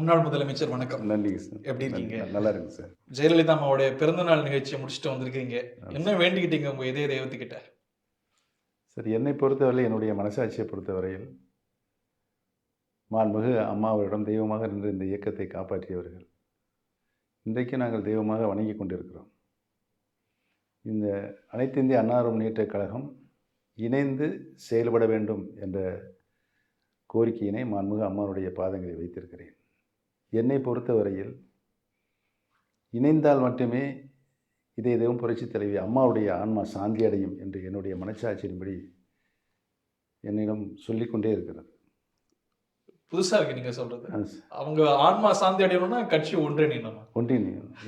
முன்னாள் முதலமைச்சர் வணக்கம். நன்றிங்க சார். எப்படி இருக்கீங்க? நல்லா இருக்குங்க சார். ஜெயலலிதா அம்மாவுடைய பிறந்தநாள் நிகழ்ச்சிய முடிச்சுட்டு வந்திருக்கீங்க. ஆ என்ன வேண்டிக்கிட்டீங்க உங்க இதய தெய்வத்துக்கிட்ட? சார், என்னை பொறுத்தவரையில் என்னுடைய மனசாட்சியை பொறுத்தவரையில் மாண்புமிகு அம்மா அவரிடம் தெய்வமாக நின்று இந்த இயக்கத்தை காப்பாற்றியவர்கள். இன்றைக்கு நாங்கள் தெய்வமாக வணங்கிக் கொண்டிருக்கிறோம். இந்த அனைத்து இந்திய அண்ணா முன்னேற்றக் கழகம் இணைந்து செயல்பட வேண்டும் என்ற கோரிக்கையினை மாண்புமிகு அம்மாவுடைய பாதங்களில் வைத்திருக்கிறேன். என்னை பொறுத்தவரையில் இணைந்தால் மட்டுமே இதய தெய்வம் புரட்சித் தலைவி அம்மாவுடைய ஆன்மா சாந்தி அடையும் என்று என்னுடைய மனச்சாட்சியின்படி என்னிடம் சொல்லிக்கொண்டே இருக்கிறது. புதுசா இருக்கு நீங்க சொல்றது. அவங்க ஆன்மா சாந்தி அடையணும்னா கட்சி ஒன்றிணையணும்.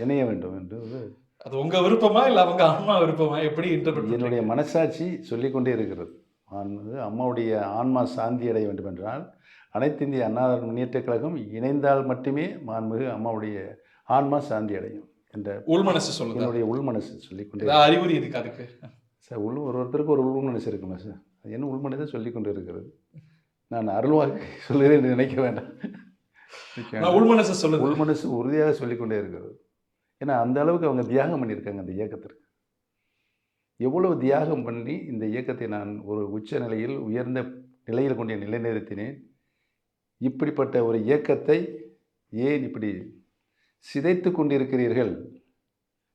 இணைய வேண்டும் என்று அது உங்க விருப்பமா இல்ல அவங்க ஆன்மா விருப்பமா? எப்படி இன்டர்பிரட்? என்னுடைய மனசாட்சி சொல்லிக்கொண்டே இருக்கிறது. அம்மாவுடைய ஆன்மா சாந்தி அடைய வேண்டும் என்றால் அனைத்து இந்திய அண்ணா முன்னேற்றக் கழகம் இணைந்தால் மட்டுமே மாண்புமிகு அம்மாவுடைய ஆன்மா சாந்தி அடையும் என்ற உள்மனசு சொல்லுது. என்னுடைய உள்மனசு சொல்லிக்கொண்டே. அறிகுறி இதுக்கு அதுக்கு சார், ஒருத்தருக்கு ஒரு உள்மனசு இருக்குமா சார்? அது என்ன உள்மனதை சொல்லிக்கொண்டு இருக்கிறது? நான் அருள்வாக்கு சொல்லுகிறேன் என்று நினைக்க வேண்டாம். உள்மனசு சொல்லுது. உள்மனசு உறுதியாக சொல்லிக்கொண்டே இருக்கிறது. ஏன்னா அந்த அளவுக்கு அவங்க தியாகம் பண்ணியிருக்காங்க அந்த இயக்கத்திற்கு. எவ்வளவு தியாகம் பண்ணி இந்த இயக்கத்தை நான் ஒரு உச்ச நிலையில் உயர்ந்த நிலையில் கொண்டு நிலைநிறுத்தினேன். இப்படிப்பட்ட ஒரு இயக்கத்தை ஏன் இப்படி சிதைத்து கொண்டிருக்கிறீர்கள்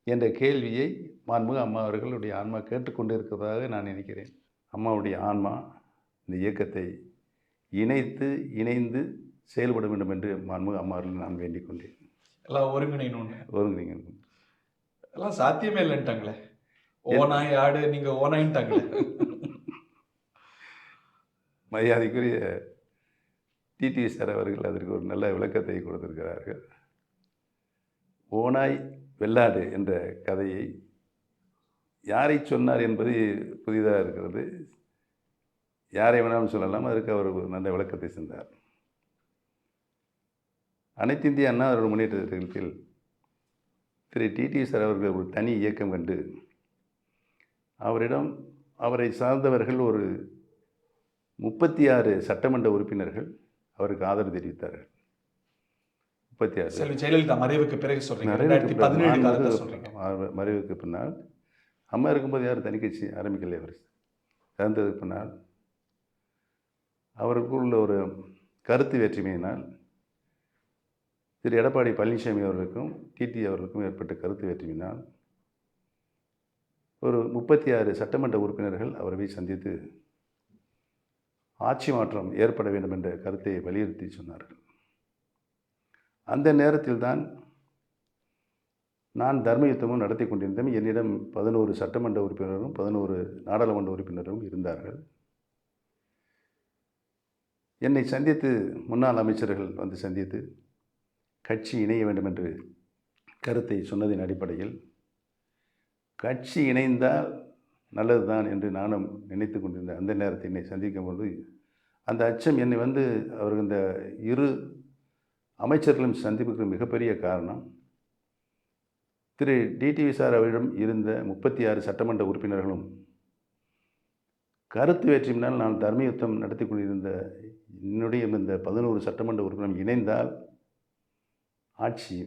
என்ற கேள்வியை மாண்புமிகு அம்மா அவர்களுடைய ஆன்மா கேட்டுக்கொண்டு இருக்கிறதாக நான் நினைக்கிறேன். அம்மாவுடைய ஆன்மா இந்த இயக்கத்தை இணைந்து செயல்பட வேண்டும் என்று மாண்புமிகு அம்மா அவர்கள் நான் வேண்டிக் கொண்டேன். எல்லாம் ஒருங்கிணைக்கணும். எல்லாம் சாத்தியமே இல்லைன்ட்டாங்களே. ஓனாய் ஆடு, நீங்க ஓனாயின்ட்டாங்களே. மரியாதைக்குரிய டிடிவி சார் அவர்கள் அதற்கு ஒரு நல்ல விளக்கத்தை கொடுத்திருக்கிறார்கள். ஓனாய் வெள்ளாடு என்ற கதையை யாரை சொன்னார் என்பது புதிதாக இருக்கிறது. யாரை வேணாலும் சொல்லலாம். அதற்கு அவர் ஒரு நல்ல விளக்கத்தை சென்றார். அனைத்து இந்திய அண்ணா முன்னேற்றத்தில் திரு டிடிவி சார் அவர்கள் ஒரு தனி இயக்கம் கண்டு அவரை சார்ந்தவர்கள் ஒரு 36 சட்டமன்ற உறுப்பினர்கள் அவருக்கு ஆதரவு தெரிவித்தார்கள். 36. ஜெயலலிதா மறைவுக்கு பிறகு மறைவுக்கு பின்னால் அம்மா இருக்கும்போது யாரும் தனி கட்சி ஆரம்பிக்கல. அவர் இறந்ததுக்கு பின்னால் அவருக்குள்ள ஒரு கருத்து வேற்றுமையினால் திரு எடப்பாடி பழனிசாமி அவர்களுக்கும் டிடி அவர்களுக்கும் ஏற்பட்ட கருத்து வேற்றுமையினால் ஒரு 36 சட்டமன்ற உறுப்பினர்கள் அவரை சந்தித்து ஆட்சி மாற்றம் ஏற்பட வேண்டும் என்ற கருத்தை வலியுறுத்தி சொன்னார்கள். அந்த நேரத்தில் தான் நான் தர்ம யுத்தமும் நடத்தி கொண்டிருந்தேன். என்னிடம் 11 சட்டமன்ற உறுப்பினரும் 11 நாடாளுமன்ற உறுப்பினரும் இருந்தார்கள். என்னை சந்தித்து முன்னாள் அமைச்சர்கள் வந்து சந்தித்து கட்சி இணைய வேண்டும் என்று கருத்தை சொன்னதின் அடிப்படையில் கட்சி இணைந்தால் நல்லது தான் என்று நானும் நினைத்து கொண்டிருந்த அந்த நேரத்தை என்னை சந்திக்கும் பொழுது அந்த அச்சம் என்னை அவர்கள் இந்த இரு அமைச்சர்களும் சந்திப்புக்கு மிகப்பெரிய காரணம் திரு டிடிவி சார் அவரிடம் இருந்த 36 சட்டமன்ற உறுப்பினர்களும் கருத்து வேற்றுமையினால் நான் தர்ம யுத்தம் நடத்தி கொண்டிருந்த என்னுடைய இந்த 11 சட்டமன்ற உறுப்பினரும் இணைந்தால் ஆட்சி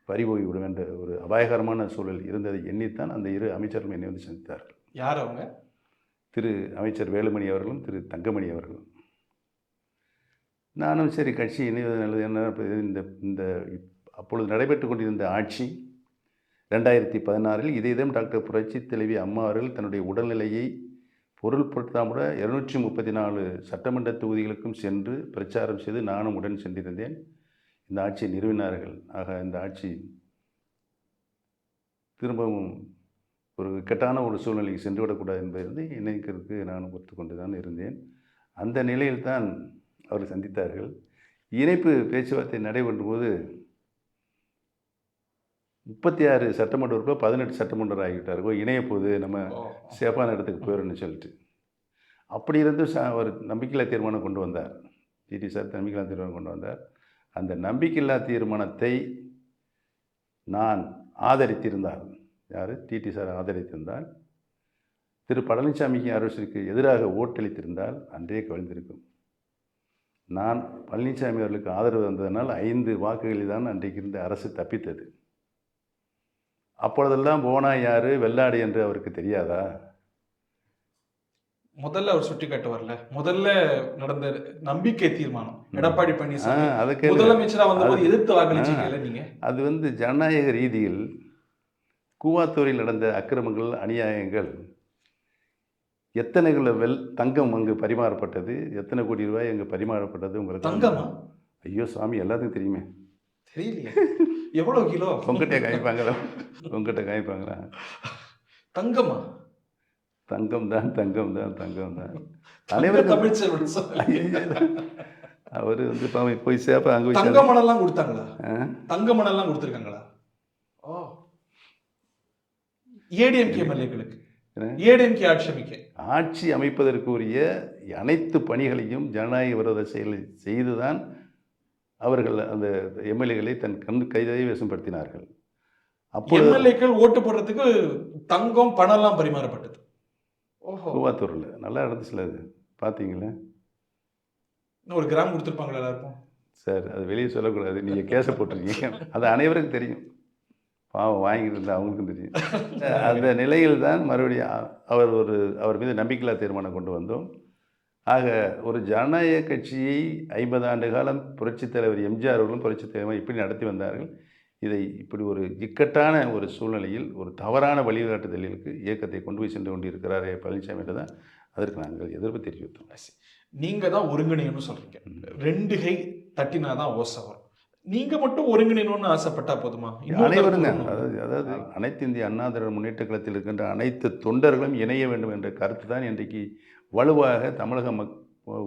பறிபோய்விடும் என்ற ஒரு அபாயகரமான சூழல் இருந்ததை எண்ணித்தான் அந்த இரு அமைச்சர்களும் என்னை சந்தித்தார்கள். யார் அவங்க? திரு அமைச்சர் வேலுமணி அவர்களும் திரு தங்கமணி அவர்களும். நானும் சரி கட்சி இணைவது நல்லது. என்ன இந்த அப்பொழுது நடைபெற்று கொண்டிருந்த ஆட்சி 2016 இதேதான் டாக்டர் புரட்சித் தலைவி அம்மா அவர்கள் தன்னுடைய உடல்நிலையை பொருள்படுத்தாமல் 234 சட்டமன்ற தொகுதிகளுக்கும் சென்று பிரச்சாரம் செய்து நானும் உடன் சென்றிருந்தேன். இந்த ஆட்சியை நிறுவினார்கள். ஆக இந்த ஆட்சி திரும்பவும் ஒரு இக்கட்டான ஒரு சூழ்நிலைக்கு சென்றுவிடக்கூடாது என்பதிலிருந்து இணைக்கிறதுக்கு நான் ஒத்துக்கொண்டு தான் இருந்தேன். அந்த நிலையில்தான் அவர்கள் சந்தித்தார்கள். இணைப்பு பேச்சுவார்த்தை நடைபெறும் போது 36 சட்டமன்ற உறுப்பினர் 18 சட்டமன்றம் ஆகிவிட்டார்கள். இணைய போது நம்ம சேஃபான இடத்துக்கு போயிடணும்னு சொல்லிட்டு அப்படி இருந்து அவர் நம்பிக்கையில்லா தீர்மானம் கொண்டு வந்தார். டிடி சார் நம்பிக்கையில்லா தீர்மானம் கொண்டு வந்தார். அந்த நம்பிக்கையில்லா தீர்மானத்தை நான் ஆதரித்திருந்தால், யார் டிடி சார் ஆதரித்திருந்தால், திரு பழனிசாமிக்கு அரசுக்கு எதிராக ஓட்டளித்திருந்தால் அன்றே கவிழ்ந்திருக்கும். நான் பழனிசாமி அவர்களுக்கு ஆதரவு வந்ததனால் 5 வாக்குகளில் தான் அன்றைக்கு இருந்த அரசு தப்பித்தது. அப்பொழுதெல்லாம் போனா யாரு வெள்ளாடு என்று அவருக்கு தெரியாதா? முதல்ல அவர் சுட்டி காட்டுவார்ல, முதல்ல நடந்த நம்பிக்கை தீர்மானம் எடப்பாடி பழனிசாமி அதை கேளு. முதலமைச்சரா வந்தபோது எதிர்த்து வாக்களிச்சீங்கல்ல நீங்க. அது வந்து ஜனநாயக ரீதியில் கூவாத்தூரில் நடந்த அக்கிரமங்கள், அநியாயங்கள், எத்தனை கிலோ தங்கம் அங்கு பரிமாறப்பட்டது, எத்தனை கோடி ரூபாய் அங்கு பரிமாறப்பட்டது உங்களுக்கு தங்கமா? ஐயோ சாமி, எல்லாத்துக்கும் தெரியுமே. தெரியலையே எவ்வளவு கிலோ? உங்ககிட்ட காய்ப்பாங்களா? உங்ககிட்ட காய்ப்பாங்களா? தங்கமா? தங்கம் தான், தங்கம் தான், தங்கம் தான். அவர் வந்து போய் சேப்ப அங்கே தங்க மணல்லாம் கொடுத்தாங்களா? தங்க மணல்லாம் கொடுத்துருக்காங்களா? ஓ, ஏடிஎம்கே எம்எல்ஏக்களுக்கு ஏடிஎம்கே ஆட்சி அமைப்பதற்கு உரிய அனைத்து பணிகளையும் ஜனநாயக விரோத செயலை செய்துதான் அவர்கள் அந்த எம்எல்ஏக்களை தன் கைதை வசப்படுத்தினார்கள். அப்போ எம்எல்ஏக்கள் ஓட்டு போடுறதுக்கு தங்கம் பணம்லாம் பரிமாறப்பட்டது. கூவாத்தூரில் நல்லா நடந்துச்சுல, அது பார்த்தீங்களா? ஒரு கிராம் கொடுத்துருப்பாங்களா எல்லாருக்கும்? சார் அது வெளியே சொல்லக்கூடாது, நீங்கள் கேஸை போட்டிருக்கீங்க, அது அனைவருக்கும் தெரியும். பாவம் வாங்கிட்டு இருந்தால் அவங்களுக்கும் தெரியும். அந்த நிலையில் தான் மறுபடியும் அவர் மீது நம்பிக்கையில்லா தீர்மானம் கொண்டு வந்தோம். ஆக ஒரு ஜனநாயக கட்சியை 50 ஆண்டு காலம் புரட்சித் தலைவர் எம்ஜிஆர் அவர்களும் புரட்சித் தலைவர் இப்படி நடத்தி வந்தார்கள். இதை இப்படி ஒரு இக்கட்டான ஒரு சூழ்நிலையில் ஒரு தவறான வழிகாட்டுதலுக்கு இயக்கத்தை கொண்டு போய் சென்று கொண்டிருக்கிறாரே பழனிசாமி என்று தான் அதற்கு நாங்கள் எதிர்ப்பு தெரிவித்தோம். நீங்கள் தான் ஒருங்கிணைன்னு சொல்கிறீங்க, 2 கை தட்டினா தான் ஓசை வரும். நீங்கள் மட்டும் ஒருங்கிணைன்னு ஆசைப்பட்டா போதுமா? அனைவரும் தான், அதாவது அனைத்து இந்திய அண்ணா திராவிட முன்னேற்ற கழகத்தில் இருக்கின்ற அனைத்து தொண்டர்களும் இணைய வேண்டும் என்ற கருத்து தான் இன்றைக்கு வலுவாக தமிழக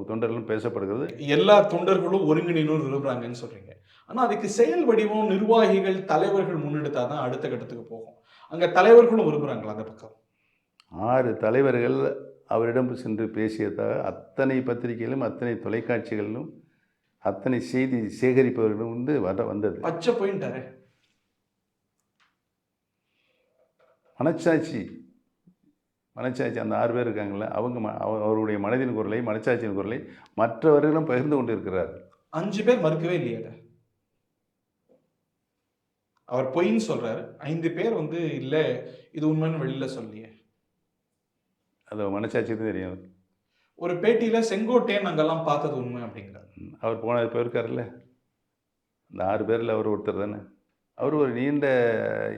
தொண்டர்களும் பேசப்படுகிறது. எல்லா தொண்டர்களும் ஒருங்கிணைன்னு விரும்புகிறாங்கன்னு சொல்கிறீங்க. ஆனால் அதுக்கு செயல் வடிவம் நிர்வாகிகள் தலைவர்கள் முன்னெடுத்தால் தான் அடுத்த கட்டத்துக்கு போகும். அங்கே தலைவர்களும் விரும்புகிறாங்களா? அந்த பக்கம் 6 தலைவர்கள் அவரிடம் சென்று பேசியதாக அத்தனை பத்திரிகைகளும் அத்தனை தொலைக்காட்சிகளிலும் அத்தனை செய்தி சேகரிப்பவர்களும் வந்து வந்தது. பச்சை போயிட்டாரு. மனச்சாட்சி அந்த 6 பேர் இருக்காங்களே, அவங்க அவருடைய மனதின் குரலை, மனச்சாட்சியின் குரலை மற்றவர்களும் பகிர்ந்து கொண்டு இருக்கிறார். 5 பேர் மறுக்கவே இல்லையா? அவர் பொய்ன்னு சொல்றாரு, 5 பேர் வந்து இல்லை இது உண்மைன்னு வெளியில சொல்லியே. அது மனச்சாட்சி தான் தெரியும். ஒரு பேட்டியில செங்கோட்டையன் அங்கெல்லாம் பார்த்தது உண்மை அப்படிங்கிறார். அவர் போயிருக்காருல்ல, அந்த 6 பேரில் அவர் ஒருத்தர் தானே. அவர் ஒரு நீண்ட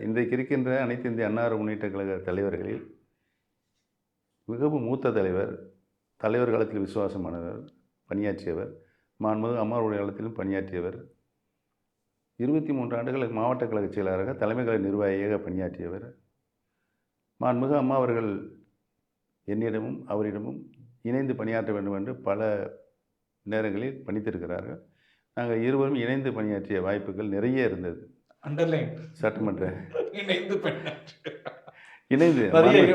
இன்றைக்கு இருக்கின்ற அனைத்து இந்திய அண்ணா முன்னேற்ற கழக தலைவர்களில் மிகவும் மூத்த தலைவர் காலத்தில் விசுவாசமானவர், பணியாற்றியவர், மாண்புமிகு அம்மாவுடைய காலத்திலும் பணியாற்றியவர், 23 ஆண்டுகள் மாவட்ட கழக செயலாளராக தலைமை கழக நிர்வாகியாக பணியாற்றியவர். மாண்புமிகு அம்மா அவர்கள் என்னிடமும் அவரிடமும் இணைந்து பணியாற்ற வேண்டும் என்று பல நேரங்களில் பணித்திருக்கிறார்கள். நாங்கள் இருவரும் இணைந்து பணியாற்றிய வாய்ப்புகள் நிறைய இருந்தது. சட்டமன்ற இணைந்து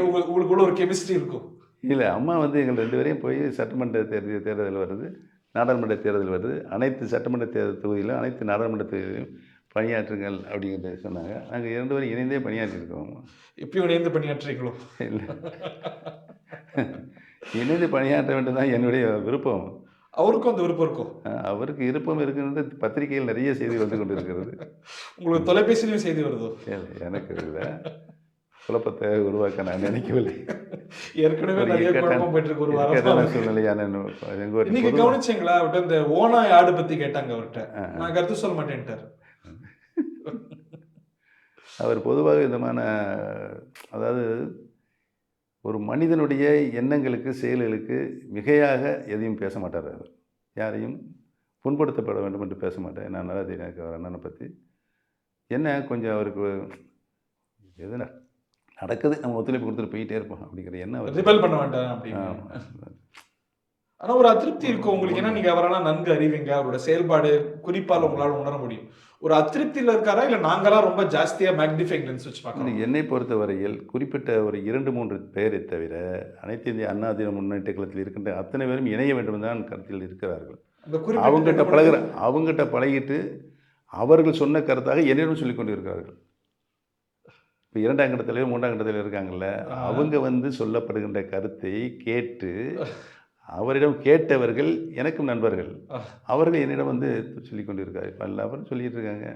உங்களுக்குள்ள ஒரு கெமிஸ்ட்ரி இருக்கும். இல்லை, அம்மா வந்து எங்கள் 2 பேரையும் போய் சட்டமன்ற தேர்தல் வருது, நாடாளுமன்ற தேர்தல் வருது, அனைத்து சட்டமன்ற தொகுதியிலும் அனைத்து நாடாளுமன்ற தொகுதியிலும் பணியாற்றுங்கள் அப்படிங்கிறத சொன்னாங்க. நாங்கள் 2 பேரும் இணைந்தே பணியாற்றிருக்கோம். இப்பயும் இணைந்து பணியாற்றுறீங்களோ? இல்லை, இணைந்து பணியாற்ற வேண்டும் தான் என்னுடைய விருப்பம். அவருக்கும் அந்த விருப்பம் இருக்கும். அவருக்கு விருப்பம் இருக்குன்னு பத்திரிகையில் நிறைய செய்தி வந்து கொண்டு இருக்கிறது. உங்களுக்கு தொலைபேசியிலையும் செய்தி வருதோ? எனக்கு இல்லை, குழப்பத்தை உருவாக்க நான் நினைக்கவில்லை. ஏற்கனவே நிறைய குழப்பம் போயிட்டு இருக்கு. ஒரு வாரம் சூழ்நிலையான நீங்க கவனிச்சீங்களா? அவர்கிட்ட இந்த ஓனாய் ஆடு பத்தி கேட்டாங்க, அவர்கிட்ட நான் கருத்து சொல்ல மாட்டேன்ட்டார். அவர் பொதுவாக விதமான, அதாவது ஒரு மனிதனுடைய எண்ணங்களுக்கு செயல்களுக்கு மிகையாக எதையும் பேச மாட்டார். அவர் யாரையும் புண்படுத்தப்பட வேண்டும் என்று பேச மாட்டேன். நான் நல்லா தெரியும் எனக்கு அவர் அண்ணனை பற்றி. என்ன கொஞ்சம் அவருக்கு எது நடக்குது, நம்ம ஒத்துழைப்பு கொடுத்துட்டு போயிட்டே இருப்போம் அப்படிங்கிற எண்ணம் ரிபெல் பண்ண வேண்டாம் அப்படின்னு. ஆனால் ஒரு அதிருப்தி இருக்கும் உங்களுக்கு. ஏன்னா நீங்கள் அவரெல்லாம் நன்கு அறிவீங்க, அவரோட செயல்பாடு குறிப்பால் உங்களால் உணர முடியும். ஒரு அதிருப்தியில் இருக்காரா, இல்லை நாங்களாம் ரொம்ப ஜாஸ்தியாக மேக்னிஃபைங் லென்ஸ் வச்சு பார்க்கணும்? என்னை பொறுத்த வரையில் குறிப்பிட்ட ஒரு 2-3 பேரை தவிர அனைத்து இந்திய அண்ணா திராவிட முன்னேற்ற கழகத்தில் இருக்கின்ற அத்தனை பேரும் இணைய வேண்டும் தான் கருத்தில் இருக்கிறார்கள். அவங்ககிட்ட பழகிட்டு அவர்கள் சொன்ன கருத்தாக என்னிடம் சொல்லிக் கொண்டு இருக்கிறார்கள். இப்போ 2ஆம் கட்டத்திலேயோ 3ஆம் கட்டத்தில் இருக்காங்கல்ல, அவங்க வந்து சொல்லப்படுகின்ற கருத்தை கேட்டு அவரிடம் கேட்டவர்கள் எனக்கும் நண்பர்கள். அவர்கள் என்னிடம் வந்து சொல்லிக் கொண்டிருக்காரு. இப்போ எல்லாரும் சொல்லிட்டு இருக்காங்க.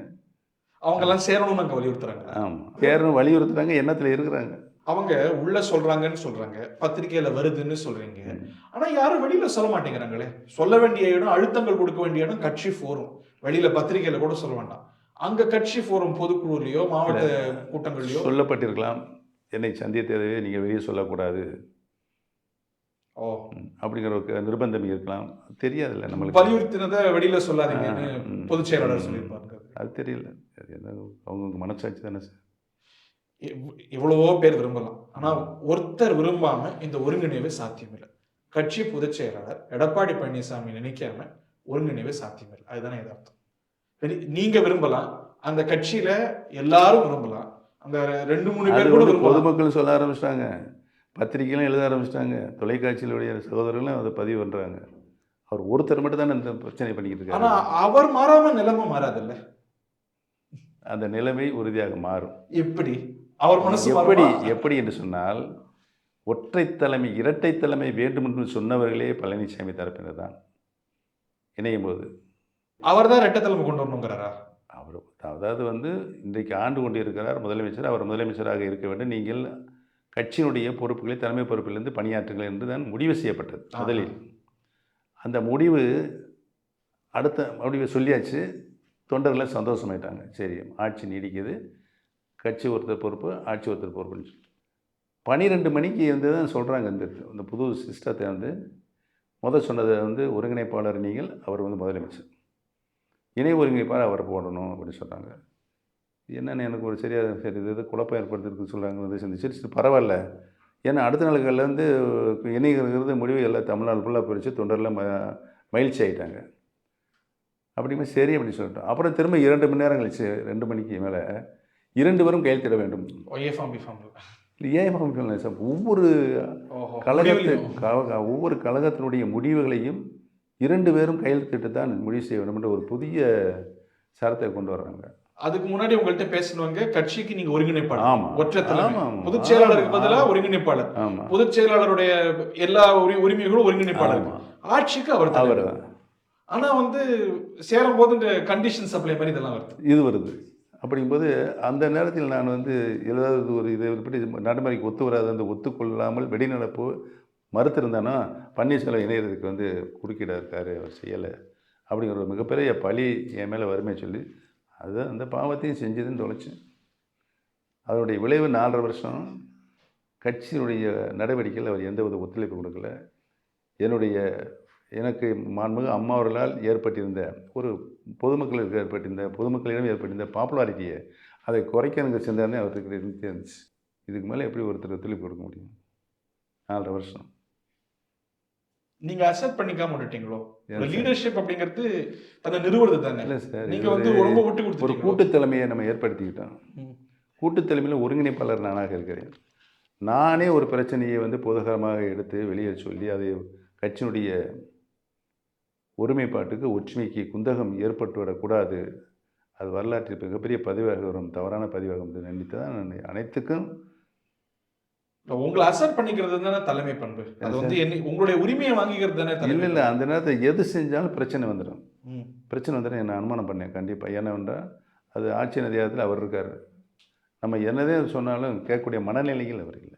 அவங்க எல்லாம் சேரணும்னு அங்க வலியுறுத்துறாங்க. ஆமாம், சேரணும் வலியுறுத்துறாங்க, எண்ணத்தில் இருக்கிறாங்க. அவங்க உள்ள சொல்றாங்கன்னு சொல்றாங்க, பத்திரிகையில வருதுன்னு சொல்றீங்க. ம். ஆனா யாரும் வெளியில சொல்ல மாட்டேங்கிறாங்களே. சொல்ல வேண்டிய இடம், அழுத்தங்கள் கொடுக்க வேண்டிய இடம் கட்சி ஃபோரம். வெளியில பத்திரிகையில கூட சொல்ல வேண்டாம். அங்க கட்சி ஃபோரம் பொதுக்குழுலயோ, மாவட்ட கூட்டங்கள்லயோ சொல்லப்பட்டிருக்கலாம், என்னை சந்தித்ததை நீங்கள் வெளியே சொல்லக்கூடாது ஓ அப்படிங்கிற ஒரு நிர்பந்தம் இருக்கலாம். தெரியாதுல்ல நம்மளுக்கு. வலியுறுத்தினதை வெளியில சொல்லாதீங்கன்னு பொதுச் செயலாளர் சொல்லியிருப்பாங்க. அது தெரியல. அது என்ன அவங்கவுங்க மனசாட்சி தானே சார். எவ்வளவோ பேர் விரும்பலாம். ஆனா ஒருத்தர் விரும்பாம இந்த ஒருங்கிணைவே சாத்தியமில்லை. கட்சி பொதுச் செயலாளர் எடப்பாடி பழனிசாமி நினைக்காம ஒருங்கிணைவே சாத்தியமில்லை. அதுதானே யதார்த்தம். நீங்க விரும்பலாம், அந்த கட்சியில எல்லாரும் விரும்பலாம், அந்த 2-3 பேர் கூட விரும்பலாம். பொதுமக்கள் சொல்ல ஆரம்பிச்சிட்டாங்க, பத்திரிகைகளும் எழுத ஆரம்பிச்சிட்டாங்க, தொலைக்காட்சியிலுடைய சகோதரர்களும் அதை பதிவு பண்றாங்க. அவர் ஒருத்தர் மட்டும் தானே இந்த பிரச்சனை பண்ணிக்கிட்டு இருக்காரு. ஆனா அவர் மாறாம நிலைமை மாறாதுல்ல. அந்த நிலைமை உறுதியாக மாறும். எப்படி அவர் மனசு எப்படி என்று சொன்னால், ஒற்றை தலைமை இரட்டை தலைமை வேண்டும் என்று சொன்னவர்களே பழனிசாமி தரப்பினர் தான் இணையும் போது. அவர் தான் இரட்டை தலைமை கொண்டு வரணுங்கிறாரா? அவர் அதாவது வந்து இன்றைக்கு ஆண்டு கொண்டிருக்கிறார் முதலமைச்சர். அவர் முதலமைச்சராக இருக்க வேண்டும், நீங்கள் கட்சியினுடைய பொறுப்புகளை தலைமை பொறுப்பிலிருந்து பணியாற்றுங்கள் என்று தான் முடிவு செய்யப்பட்டது முதலில். அந்த முடிவு அடுத்த முடிவை சொல்லியாச்சு. தொண்டர்கள் சந்தோஷமாயிட்டாங்க. சரி, ஆட்சி நீடிக்குது, கட்சி ஒருத்தர் பொறுப்பு, ஆட்சி ஒருத்தர் பொறுப்புன்னு சொல்லி 12 மணிக்கு வந்து தான் சொல்கிறாங்க. இந்த புது சிஸ்டத்தை வந்து சொன்னதை வந்து ஒருங்கிணைப்பாளர் நீங்கள், அவர் வந்து முதலமைச்சர், இணை ஒருங்கிணைப்பாளர் அவர் போடணும் அப்படின்னு சொல்கிறாங்க. என்னென்னு எனக்கு ஒரு சரி இது குழப்பம் ஏற்படுத்திருக்கு சொல்கிறாங்க. வந்து சிந்திச்சு பரவாயில்ல, ஏன்னா அடுத்த நாளுக்கள்லேருந்து இணைகிறது முடிவு எல்லாம் தமிழ்நாடு ஃபுல்லாக போயிடுச்சு, தொண்டர்லாம் மகிழ்ச்சி ஆகிட்டாங்க. அப்படிமே சரி அப்படின்னு சொல்லிட்டோம். அப்புறம் திரும்ப 2 மணி நேரம் கழிச்சு 2 மணிக்கு மேலே 2 பேரும் கையெழுத்திட வேண்டும். ஏன் சார் ஒவ்வொரு ஒவ்வொரு கழகத்தினுடைய முடிவுகளையும் 2 பேரும் கையெழுத்திட்டு தான் முடிவு செய்ய வேண்டும் என்ற ஒரு புதிய சரத்தை கொண்டு வர்றாங்க. அதுக்கு முன்னாடி உங்கள்கிட்ட பேசணுங்க, கட்சிக்கு நீங்க ஒருங்கிணைப்பாளர். ஆமா, ஒற்றை தலைமை பொதுச் செயலாளருக்கு பதிலாக ஒருங்கிணைப்பாளர். பொதுச் செயலாளருடைய எல்லா உரிமைகளும் ஒருங்கிணைப்பாளர். ஆட்சிக்கு அவர் தான். ஆனா வந்து சேரும் போது இந்த கண்டிஷன் சப்ளை மாதிரி இதெல்லாம் வருது. இது வருது. அப்படிங்கும்போது அந்த நேரத்தில் நான் வந்து ஏதாவது ஒரு இதை எப்படி நடைமுறைக்கு ஒத்து வராது, அந்த ஒத்துக்கொள்ளாமல் வெளிநடப்பு மறுத்திருந்தானா பன்னீர்செல்வம் இணையத்துக்கு வந்து குறுக்கிட இருக்காரு, அவர் செய்யலை அப்படிங்கிற ஒரு மிகப்பெரிய பழி என் மேலே வறுமை சொல்லி அது அந்த பாவத்தையும் செஞ்சதுன்னு தொலைச்சேன். அதனுடைய விளைவு 4.5 வருஷம் கட்சியினுடைய நடவடிக்கையில் அவர் எந்தவித ஒத்துழைப்பு கொடுக்கல. எனக்கு மாண்புமிகு அம்மா அவர்களால் ஏற்பட்டிருந்த ஒரு பொதுமக்களிடம் ஏற்பட்டிருந்த பாப்புலாரிட்டியை அதை குறைக்க எனக்கு செஞ்சானே அவருக்கு இருந்துச்சு. இதுக்கு மேலே எப்படி ஒருத்தர் ஒத்துழைப்பு கொடுக்க முடியும்? 4.5 வருஷம் நீங்க அக்செப்ட் பண்ணிக்காம விட்டுட்டீங்களோ? லீடர்ஷிப் அப்படிங்கிறது தன்னை நிறுவுறது தானே. இல்லை சார், நீங்க வந்து ரொம்ப விட்டு கொடுத்து ஒரு கூட்டு தலைமையை நம்ம ஏற்படுத்திக்கிட்டோம். கூட்டு தலைமையில் ஒருங்கிணைப்பாளர் நானாக இருக்கிறேன். நானே ஒரு பிரச்சனையை வந்து பொதுகரமாக எடுத்து வெளியே சொல்லி அதை கட்சியினுடைய ஒருமைப்பாட்டுக்கு ஒற்றுமைக்கு குந்தகம் ஏற்பட்டுவிடக்கூடாது, அது வரலாற்றில் மிகப்பெரிய பதிவாக வரும், தவறான பதிவாக நினைத்து தான் நான் அனைத்துக்கும் உங்களை அக்செப்ட் பண்ணிக்கிறது தானே தலைமை பண்பு. அது வந்து உங்களுடைய உரிமையை வாங்கிக்கிறது தானே தலைமை. இல்லை அந்த நேரத்தில் எது செஞ்சாலும் பிரச்சனை வந்துடும். என்ன அனுமானம் பண்ணேன் கண்டிப்பாக. ஏன்னாண்டா அது ஆட்சி அதிகாரத்தில் அவர் இருக்கார். நம்ம என்னதே சொன்னாலும் கேட்கக்கூடிய மனநிலைகள் அவர் இல்லை.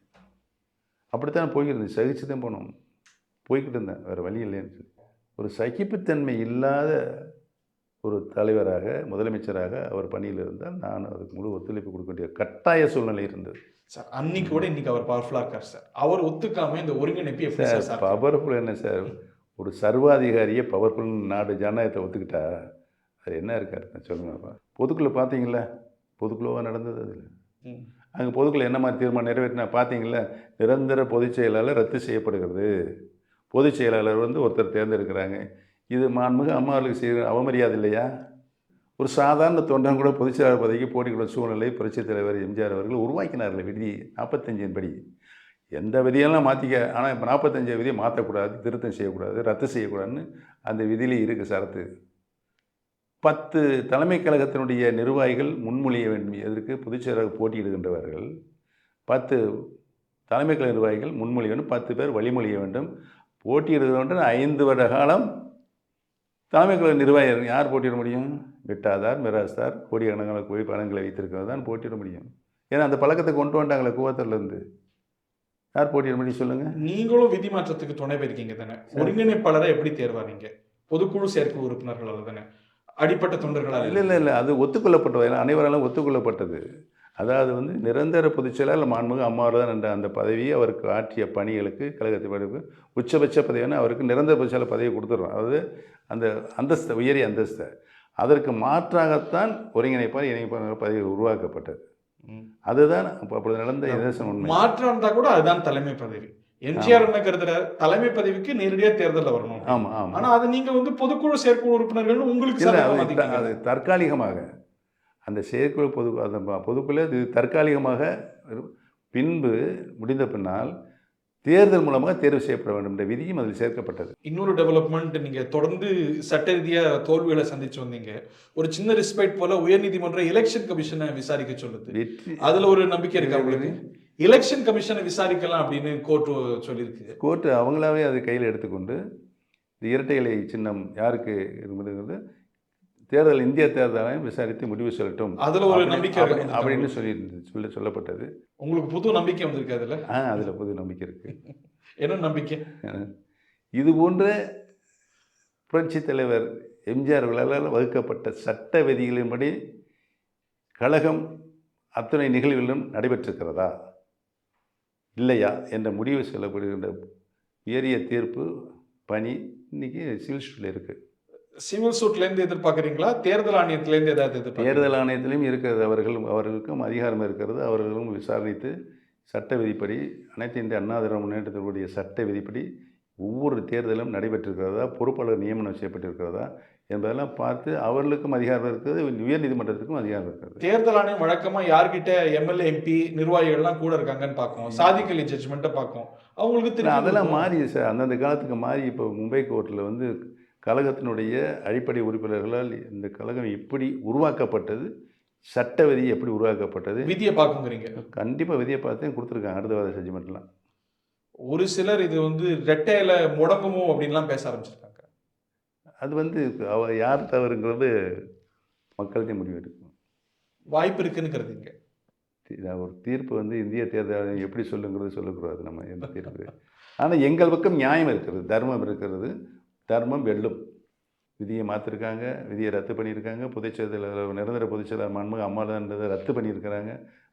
அப்படித்தான் போய்கிட்டு சகிச்சு தான் போய்கிட்டு இருந்தேன், வேறு வழி இல்லைன்னு சொல்லி. ஒரு சகிப்புத்தன்மை இல்லாத ஒரு தலைவராக முதலமைச்சராக அவர் பணியில் இருந்தால் நான் அதுக்கு முழு ஒத்துழைப்பு கொடுக்க வேண்டிய கட்டாய சூழ்நிலை இருந்தது சார். அன்னைக்கு கூட இன்னைக்கு அவர் பவர்ஃபுல்லாக இருக்கார் சார். அவர் ஒத்துக்காம இந்த ஒருங்கிணைப்பு எப்படி சார் பவர்ஃபுல்? என்ன சார், ஒரு சர்வாதிகாரியை பவர்ஃபுல் நாடு ஜனநாயகத்தை ஒத்துக்கிட்டா அது என்ன இருக்காரு சொல்லுங்க. பொதுக்குழு பார்த்தீங்களா? பொதுக்குழுவாக நடந்தது. அதில் அங்கே பொதுக்குழு என்ன மாதிரி தீர்மானம் நிறைவேற்றினா பார்த்தீங்களா? நிரந்தர பொதுச் செயலாளர் ரத்து செய்யப்படுகிறது, பொதுச் செயலாளர் வந்து ஒருத்தர் தேர்ந்தெடுக்கிறாங்க. இது மாண்புமிகு அம்மாவர்களுக்கு செய்கிற அவமரியாதை இல்லையா? ஒரு சாதாரண தொண்டன் கூட பொதுச் செயலாளர் பதவிக்கு போட்டிக்கிற சூழ்நிலை புரட்சித் தலைவர் எம்ஜிஆர் அவர்கள் உருவாக்கினார்கள். விதி 45 படி எந்த விதியெல்லாம் மாற்றிக்க, ஆனால் இப்போ 45 விதியை மாற்றக்கூடாது, திருத்தம் செய்யக்கூடாது, ரத்து செய்யக்கூடாதுன்னு அந்த விதியிலே இருக்குது சரத்து. 10 தலைமை கழகத்தினுடைய நிர்வாகிகள் முன்மொழிய வேண்டும். எதற்கு? பொதுச் செயலாளர் போட்டியிடுகின்றவர்கள் 10 தலைமை கழக நிர்வாகிகள் முன்மொழிய வேண்டும், 10 பேர் வழிமொழிய வேண்டும். போட்டியிடுவதற்கு 5 வருட காலம் தலைமை கழக நிர்வாகிகள் யார் போட்டியிட முடியும்? விட்டாதார், மிராஸ்தார், கோடிக்கணக்கான போய் பணங்களை வைத்திருக்கிறது தான் போட்டியிட முடியும். ஏன்னா அந்த பழக்கத்தை கொண்டு வந்துட்டாங்களே கூவத்தூர்லேருந்து. யார் போட்டியிட முடியும் சொல்லுங்கள்? நீங்களும் விதி மாற்றத்துக்கு துணை போயிருக்கீங்க தானே, ஒருங்கிணைப்பாளரை எப்படி தேர்வானீங்க? பொதுக்குழு செயற்குழு உறுப்பினர்களால் தானே, அடிப்பட்ட தொண்டர்களால்? இல்லை அது ஒத்துக்கொள்ளப்பட்டது, அனைவராலும் ஒத்துக்கொள்ளப்பட்டது. அதாவது வந்து நிரந்தர பொதுச்செயலாளர் மாண்புமிகு அம்மாவர் தான் என்ற அந்த பதவியை அவருக்கு ஆற்றிய பணிகளுக்கு கழகத்தை பதவிக்கு உச்சபட்ச பதவியான அவருக்கு நிரந்தர பொதுச்செயலாளர் பதவியை கொடுத்துட்றோம். அதாவது அந்த அந்தஸ்தை, உயரிய அந்தஸ்தை. அதற்கு மாற்றாகத்தான் ஒருங்கிணைப்பாளர் இணைப்பாளர் பதவி உருவாக்கப்பட்டது. அதுதான் அப்பொழுது நடந்த நிதர்சன உண்மை. மாற்றம் இருந்தா கூட அதுதான் தலைமை பதவி. எம்ஜிஆர் என்ன கருதுற, தலைமை பதவிக்கு நேரடியா தேர்தல் வரணும். ஆமா ஆமா. ஆனா அது நீங்க வந்து பொதுக்குழு செயற்குழு உறுப்பினர்கள் உங்களுக்கு அது தற்காலிகமாக அந்த செயற்குழு அந்த பொதுக்குழு இது தற்காலிகமாக பின்பு முடிந்த பின்னால் தேர்தல் மூலமாக தேர்வு செய்யப்பட வேண்டும் என்ற விதியும் அதில் சேர்க்கப்பட்டது. இன்னொரு டெவலப்மெண்ட், நீங்க தொடர்ந்து சட்ட ரீதியா தோல்விகளை சந்திச்சு வந்தீங்க. ஒரு சின்ன ரெஸ்பெக்ட் போல உயர்நீதிமன்ற எலெக்ஷன் கமிஷனை விசாரிக்க சொல்லுது. அதுல ஒரு நம்பிக்கை இருக்கா உங்களுக்கு? எலெக்ஷன் கமிஷனை விசாரிக்கலாம் அப்படின்னு கோர்ட் சொல்லியிருக்கு. கோர்ட் அவங்களாவே அதை கையில் எடுத்துக்கொண்டு இந்த இரட்டை இலை சின்னம் யாருக்கு இருந்தது தேர்தல் இந்திய தேர்தலை விசாரித்து முடிவு சொல்லட்டும், அதுல ஒரு நம்பிக்கை அப்படின்னு சொல்லப்பட்டது. உங்களுக்கு புது நம்பிக்கை வந்திருக்கு அதுல? அதுல புது நம்பிக்கை இருக்கு. என்ன நம்பிக்கை? இது போன்ற புரட்சி தலைவர் எம்ஜிஆர் அவர்களால் வகுக்கப்பட்ட சட்ட விதிகளின்படி கழகம் அத்தனை நிகழ்வுகளிலும் நடைபெற்றிருக்கிறதா இல்லையா என்ற முடிவு சொல்லப்படுகின்ற உயரிய தீர்ப்பு பணி இன்னைக்கு சிவில் சூட்டில் இருக்குது. சிவில் சூட்லேருந்து எதிர்பார்க்குறீங்களா? தேர்தல் ஆணையத்திலேருந்து ஏதாவது எதிர்பார்க்க? தேர்தல் ஆணையத்திலையும் இருக்கிறது, அவர்களுக்கும் அதிகாரம் இருக்கிறது. அவர்களும் விசாரித்து சட்ட விதிப்படி அனைத்து இந்திய அண்ணா திராவிட முன்னேற்றத்தினுடைய சட்ட விதிப்படி ஒவ்வொரு தேர்தலும் நடைபெற்றிருக்கிறதா, பொறுப்பாளர் நியமனம் செய்யப்பட்டிருக்கிறதா என்பதெல்லாம் பார்த்து அவர்களுக்கும் அதிகாரம் இருக்கிறது, உயர் நீதிமன்றத்துக்கும் அதிகாரம் இருக்கிறது. தேர்தல் ஆணையம் வழக்கமாக யார்கிட்ட எம்எல்ஏ எம்பி நிர்வாகிகள்லாம் கூட இருக்காங்கன்னு பார்க்கும், சாதிக்கலி ஜட்ஜ்மெண்ட்டை பார்க்கும். அவங்களுக்கு அதெல்லாம் மாறி சார், அந்தந்த காலத்துக்கு மாறி. இப்போ மும்பை கோர்ட்டில் வந்து கழகத்தினுடைய அடிப்படை உறுப்பினர்களால் இந்த கழகம் எப்படி உருவாக்கப்பட்டது, சட்ட விதி எப்படி உருவாக்கப்பட்டது, விதியை பார்க்குங்கிறீங்க? கண்டிப்பாக விதியை பார்த்து கொடுத்துருக்காங்க அடுத்த வார ஜட்ஜ்மெண்ட்லாம். ஒரு சிலர் இது வந்து ரெட்டையில முடங்குமோ அப்படின்லாம் பேச ஆரம்பிச்சிருக்காங்க. அது வந்து யார் தவறுங்கிறது மக்களுக்கே முடிவு எடுக்கும். வாய்ப்பு இருக்குன்னு கருதுங்க? ஒரு தீர்ப்பு வந்து இந்திய தேர்தல் எப்படி சொல்லுங்கிறது சொல்லக்கூடாது நம்ம எந்த தீர்ப்பு. ஆனால் எங்கள் பக்கம் நியாயம் இருக்கிறது, தர்மம் இருக்கிறது. தர்மம் வெல்லும். விதியை மாற்றிருக்காங்க, விதியை ரத்து பண்ணியிருக்காங்க. பொதுச்செயலாளர் நிரந்தர பொதுச்செயலாளர் மாண்புமிகு அம்மாதான்றதை ரத்து பண்ணியிருக்கிறாங்க.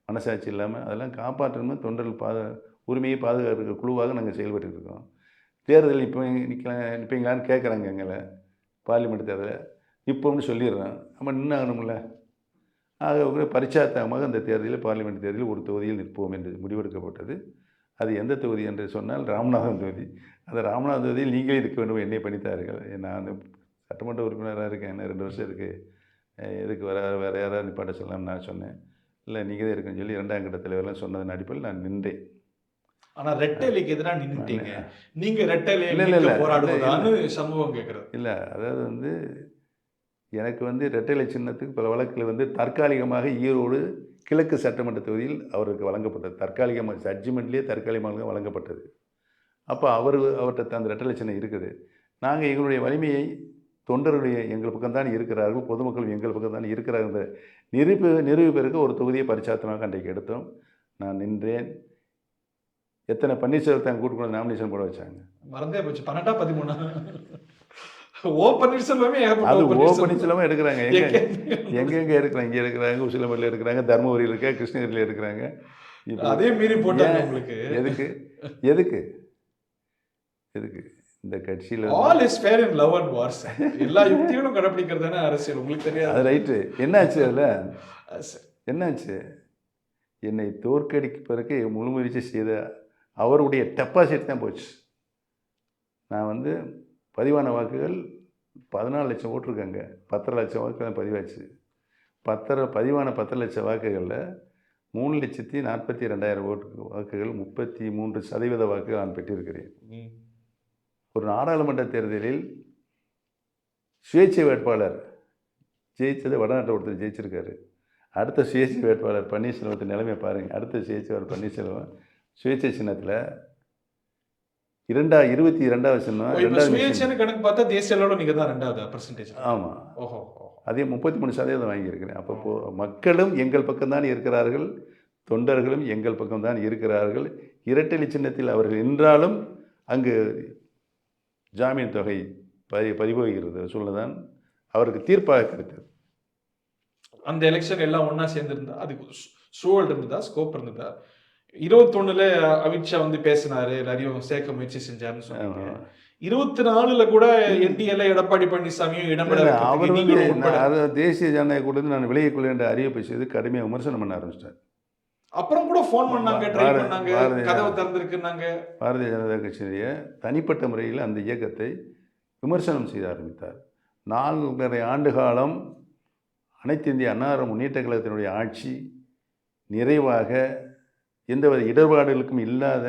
மனசாட்சி இல்லாமல் அதெல்லாம் காப்பாற்றணும். தொண்டர்கள் உரிமையை பாதுகாக்கிற குழுவாக நாங்கள் செயல்பட்டு இருக்கோம். தேர்தல் இப்போ நிற்பீங்களான்னு கேட்குறாங்க எங்களை, பார்லிமெண்ட் தேர்தலில் இப்போன்னு சொல்லிடுறோம். நம்ம நின்று ஆகணும்ல. ஆக பரிச்சாத்தமாக அந்த தேர்தலில் பார்லிமெண்ட் தேர்தலில் ஒரு தொகுதியில் நிற்போம் என்று முடிவெடுக்கப்பட்டது. அது எந்த தொகுதி என்று சொன்னால் ராமநாதபுரம் தொகுதி. அந்த ராமநாதபுரம் தொகுதியில் நீங்களே இருக்க வேண்டும் என்னை பணித்தார்கள். நான் சட்டமன்ற உறுப்பினராக இருக்கேன், என்ன 2 வருஷம் இருக்குது, எதுக்கு வேறு யாராவது நிப்பாட்ட சொல்லலாம்னு நான் சொன்னேன். இல்லை நீங்கள் தான் இருக்குன்னு சொல்லி 2ஆம் கட்ட தலைவர்லாம் சொன்னதன் அடிப்படையில் நான் நின்றேன். ஆனால் ரெட்டைலைக்கு எதிராக நின்றுட்டீங்க. நீங்கள் ரெட்டைலை போராடுவதான்னு சமூகம் கேட்குறது இல்லை. அதாவது வந்து எனக்கு வந்து ரெட்டைலை சின்னத்துக்கு பல வழக்கில் வந்து தற்காலிகமாக ஈரோடு கிழக்கு சட்டமன்ற தொகுதியில் அவருக்கு வழங்கப்பட்டது. தற்காலிகமாக ஜட்ஜ்மெண்ட்லேயே தற்காலிகமாக வழங்கப்பட்டது. அப்போ அவர்கிட்ட அந்த ரெட்டலை சின்னம் இருக்குது. நாங்கள் எங்களுடைய வலிமையை தொண்டர்களுடைய எங்கள் பக்கம்தான் இருக்கிறார்கள், பொதுமக்கள் எங்கள் பக்கம் தான் இருக்கிறார்கள் நிரூபிப்பதற்கு ஒரு தொகுதியை பரிச்சாத்தமாக அன்றைக்கு எடுத்தோம். நான் நின்றேன். எத்தனை பன்னீர்செல்வத்தை அங்கே கூட்டு நாமினேஷன் போட வச்சாங்க, மறந்தே போச்சு. 12 13 ஓ பன்னீர்செல்வமே அது ஓ பன்னீர்செல்வமே எடுக்கிறாங்க. எங்கெங்கே இருக்கிறாங்க, இங்கே இருக்கிறாங்க, உசிலம்பட்டியில் இருக்கிறாங்க, தருமபுரியில் இருக்க, கிருஷ்ணகிரியில் இருக்கிறாங்க. அதே மீறி போட்டாங்க உங்களுக்கு. எதுக்கு எதுக்கு எதுக்கு இந்த கட்சியில் all is fair in love and wars. எல்லா யுக்திகளும் கடைப்பிடிக்கிறது தானே அரசியல், உங்களுக்கு தெரியாது. அது ரைட்டு. என்னாச்சு அதில் என்னாச்சு? என்னை தோற்கடிப்பதற்கு முழு முயற்சி செய்த அவருடைய டெபாசிட் தான் போச்சு. நான் வந்து பதிவான வாக்குகள் 14 லட்சம் ஓட்டிருக்காங்க. 10 லட்சம் வாக்கு தான் பதிவாச்சு. பதிவான 10 லட்சம் வாக்குகளில் 3,42,000 வாக்குகள் 33% வாக்குகள் நான் பெற்றிருக்கிறேன். ஒரு நாடாளுமன்ற தேர்தலில் சுயேட்சை வேட்பாளர் ஜெயிச்சது வடநாட்டை ஒருத்தர் ஜெயிச்சிருக்காரு. அடுத்த சுயேட்சை வேட்பாளர் பன்னீர்செல்வத்தின் நிலைமை பாருங்கள். அடுத்த சுயேட்சை வேட்பாளர் பன்னீர்செல்வம் சுயேட்சை சின்னத்தில் 22வது சொன்னா இப்ப 2வது மிஷின். சுயேட்சைன்னு கணக்கு பார்த்தா தேசிய அளவுல நீங்க தான் 2வது பெர்சன்டேஜ். ஆமாம். ஓஹோ. அதே 33% வாங்கியிருக்கிறேன். அப்போ மக்களும் எங்கள் பக்கம்தான் இருக்கிறார்கள், தொண்டர்களும் எங்கள் பக்கம்தான் இருக்கிறார்கள். இரட்டை சின்னத்தில் அவர்கள் நின்றாலும் அங்கு ஜாமீன் தொகை பறிபோகிறது சொல்லதான் அவருக்கு தீர்ப்பாக கிடைத்தது. அந்த எலெக்ஷன் எல்லாம் ஒண்ணா சேர்ந்திருந்தா அதுக்கு சூழல் இருந்ததா, ஸ்கோப் இருந்ததா? 21ல அமித்ஷா வந்து பேசினாரு, எல்லாரையும் சேர்க்க முயற்சி செஞ்சாருன்னு சொன்னாங்க. 24ல கூட என்டிஏல எடப்பாடி பழனிசாமியும் இடம்பெற அவர் வைக்கிறதுக்கு நீங்களும் உட்பட. தேசிய ஜனநாயக கூட்டத்தில் நான் விலகிக் கொள்ள என்ற அறிவிப்பை செய்து கடுமையாக விமர்சனம் பண்ண ஆரம்பிச்சிட்டார். அப்புறம் கூட ஃபோன் பண்ணாங்க, ட்ரை பண்ணாங்க, கதவு திறந்திருக்குன்னாங்க. பாரதிய ஜனதா கட்சியினுடைய தனிப்பட்ட முறையில் அந்த இயக்கத்தை விமர்சனம் செய்ய ஆரம்பித்தார். 4.5 ஆண்டு காலம் அனைத்து இந்திய அண்ணா முன்னேற்ற கழகத்தினுடைய ஆட்சி நிறைவாக எந்தவித இடர்பாடுகளுக்கும் இல்லாத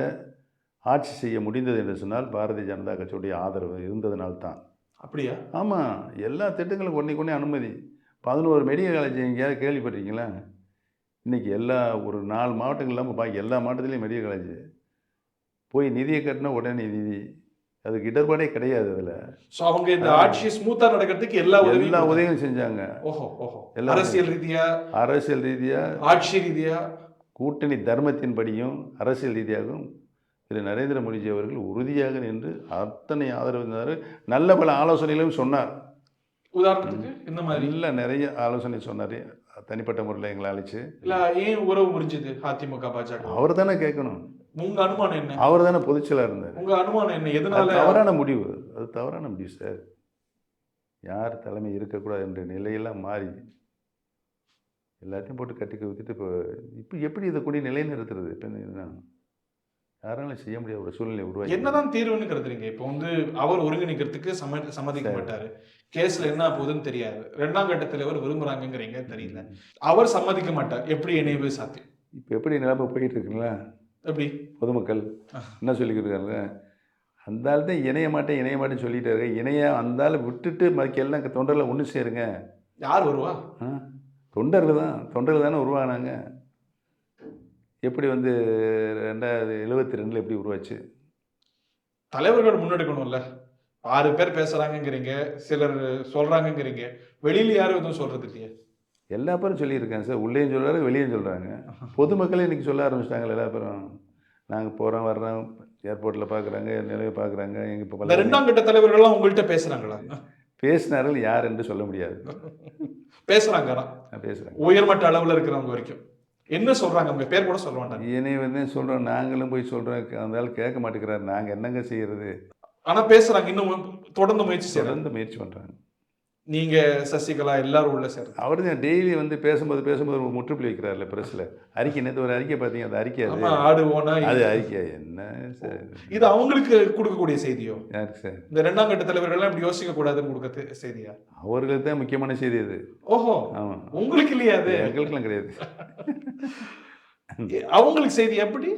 ஆட்சி செய்ய முடிந்தது என்று சொன்னால் பாரதிய ஜனதா கட்சியுடைய ஆதரவு இருந்ததுனால்தான். அப்படியா? ஆமாம், எல்லா திட்டங்களும் கொண்டே அனுமதி. 11 மெடிக்கல் காலேஜ் எங்கேயாவது கேள்விப்பட்டிருக்கீங்களா? இன்றைக்கி ஒரு 4 மாவட்டங்கள் இல்லாமல் பாக்கி எல்லா மாவட்டத்துலேயும் மெடிக்கல் காலேஜ். போய் நிதியை கட்டினா உடனே நிதி, அதுக்கு இடர்பாடே கிடையாது. அதில் ஸோ அவங்க இந்த ஆட்சி ஸ்மூத்தா நடக்கிறதுக்கு எல்லா உதவியும் செஞ்சாங்க. அரசியல் ரீதியாக ஆட்சி ரீதியா கூட்டணி தர்மத்தின்படியும் அரசியல் ரீதியாகவும் திரு நரேந்திர மோடிஜி அவர்கள் உறுதியாக நின்று அத்தனை ஆதரவு இருந்தார். நல்ல பல ஆலோசனைகளும் சொன்னார். உதாரணத்துக்கு இந்த மாதிரி இல்லை, நிறைய ஆலோசனை சொன்னார். தனிப்பட்ட முறையில் எங்களை அழைச்சு. இல்லை, ஏன் உறவு முறிஞ்சது அதிமுக பாஜக? அவர் தானே கேட்கணும். உங்க அனுமானம் என்ன? அவர் தானே பொதுச்செயலாளர் இருந்தார். உங்க அனுமானம் என்ன? எதனால? தவறான முடிவு. அது தவறான முடிவு சார். யார் தலைமை இருக்கக்கூடாது என்ற நிலையெல்லாம் மாறி எல்லாத்தையும் போட்டு கட்டிக்க விட்டுட்டு இப்போ எப்படி இதை கூடி நிலைநிறுத்துறது? இப்போ என்ன யாராலும் செய்ய முடியாத ஒரு சூழ்நிலை உருவாக்கி என்னதான் தீர்வுன்னு கருதுறீங்க? இப்போ வந்து அவர் ஒருங்கிணைக்கிறதுக்கு சம்மதிக்க மாட்டாரு, கேஸ்ல என்ன போகுதுன்னு தெரியாது, 2ஆம் கட்ட தலைவர் விரும்புறாங்கிறீங்க, தெரியல, அவர் சம்மதிக்க மாட்டார், எப்படி இணைவு சாத்தியம்? இப்போ எப்படி நிலைமை போயிட்டு இருக்குங்களா? எப்படி பொதுமக்கள் என்ன சொல்லிக்கிட்டு இருக்காங்க? அந்த ஆள் தான் இணைய மாட்டேன்னு சொல்லிட்டு இருக்க. இணைய அந்த ஆள் விட்டுட்டு மறுக்க எல்லாம் தொண்டரில் ஒன்று சேருங்க. யார் வருவா? தொண்டர்கள் தானே உருவானாங்க. எப்படி 2072 எப்படி உருவாச்சு? தலைவர்கள் முன்னெடுக்கணும்ல. 6 பேர் பேசுறாங்கிறீங்க, சிலர் சொல்றாங்கிறீங்க, வெளியில யாரும் எதுவும் சொல்றது இல்லையே. எல்லா பேரும் சொல்லியிருக்காங்க சார். உள்ளேயும் சொல்கிறாரு, வெளியும் சொல்கிறாங்க. பொதுமக்களே இன்றைக்கி சொல்ல ஆரம்பிச்சிட்டாங்க. எல்லா பேரும் நாங்கள் போகிறோம் வர்றோம், ஏர்போர்ட்டில் பார்க்குறாங்க, நிலையை பார்க்குறாங்க. எங்கள் இப்போ 2ஆம் கட்ட தலைவர்கள்லாம் உங்கள்கிட்ட பேசுகிறாங்களா? பேசினார்கள் யார் என்று சொல்ல முடியாது. பேசுகிறாங்க. உயர்மட்ட அளவில் இருக்கிறவங்க வரைக்கும் என்ன சொல்கிறாங்க? அவங்க பேர் கூட சொல்ல மாட்டாங்க. என்னை சொல்கிறோம், நாங்களும் போய் சொல்கிறோம், அதனால கேட்க மாட்டேங்கிறாரு. நாங்கள் என்னங்க செய்கிறது? ஆனால் பேசுகிறாங்க, இன்னும் தொடர்ந்து முயற்சி பண்ணுறாங்க. நீங்கள் சசிகலா எல்லாரும் உள்ள சார். அவர் தான் டெய்லி பேசும்போது ஒரு முற்றுப்புள்ளி வைக்கிறார்ல பிரஸில். அறிக்கை நேற்று ஒரு அறிக்கை பார்த்தீங்க, அந்த அறிக்கை அது அறிக்கை என்ன சார்? இது அவங்களுக்கு கொடுக்கக்கூடிய செய்தியோ? யாருக்கு சார்? இந்த 2ஆம் கட்ட தலைவர்கள்லாம் இப்படி யோசிக்க கூடாதுன்னு கொடுக்க செய்தியா? அவர்களுக்கு தான் முக்கியமான செய்தி அது. ஓஹோ, ஆமாம். உங்களுக்கு இல்லையா அது? எங்களுக்குலாம் கிடையாது. அவங்களுக்கு செய்தி எப்படி?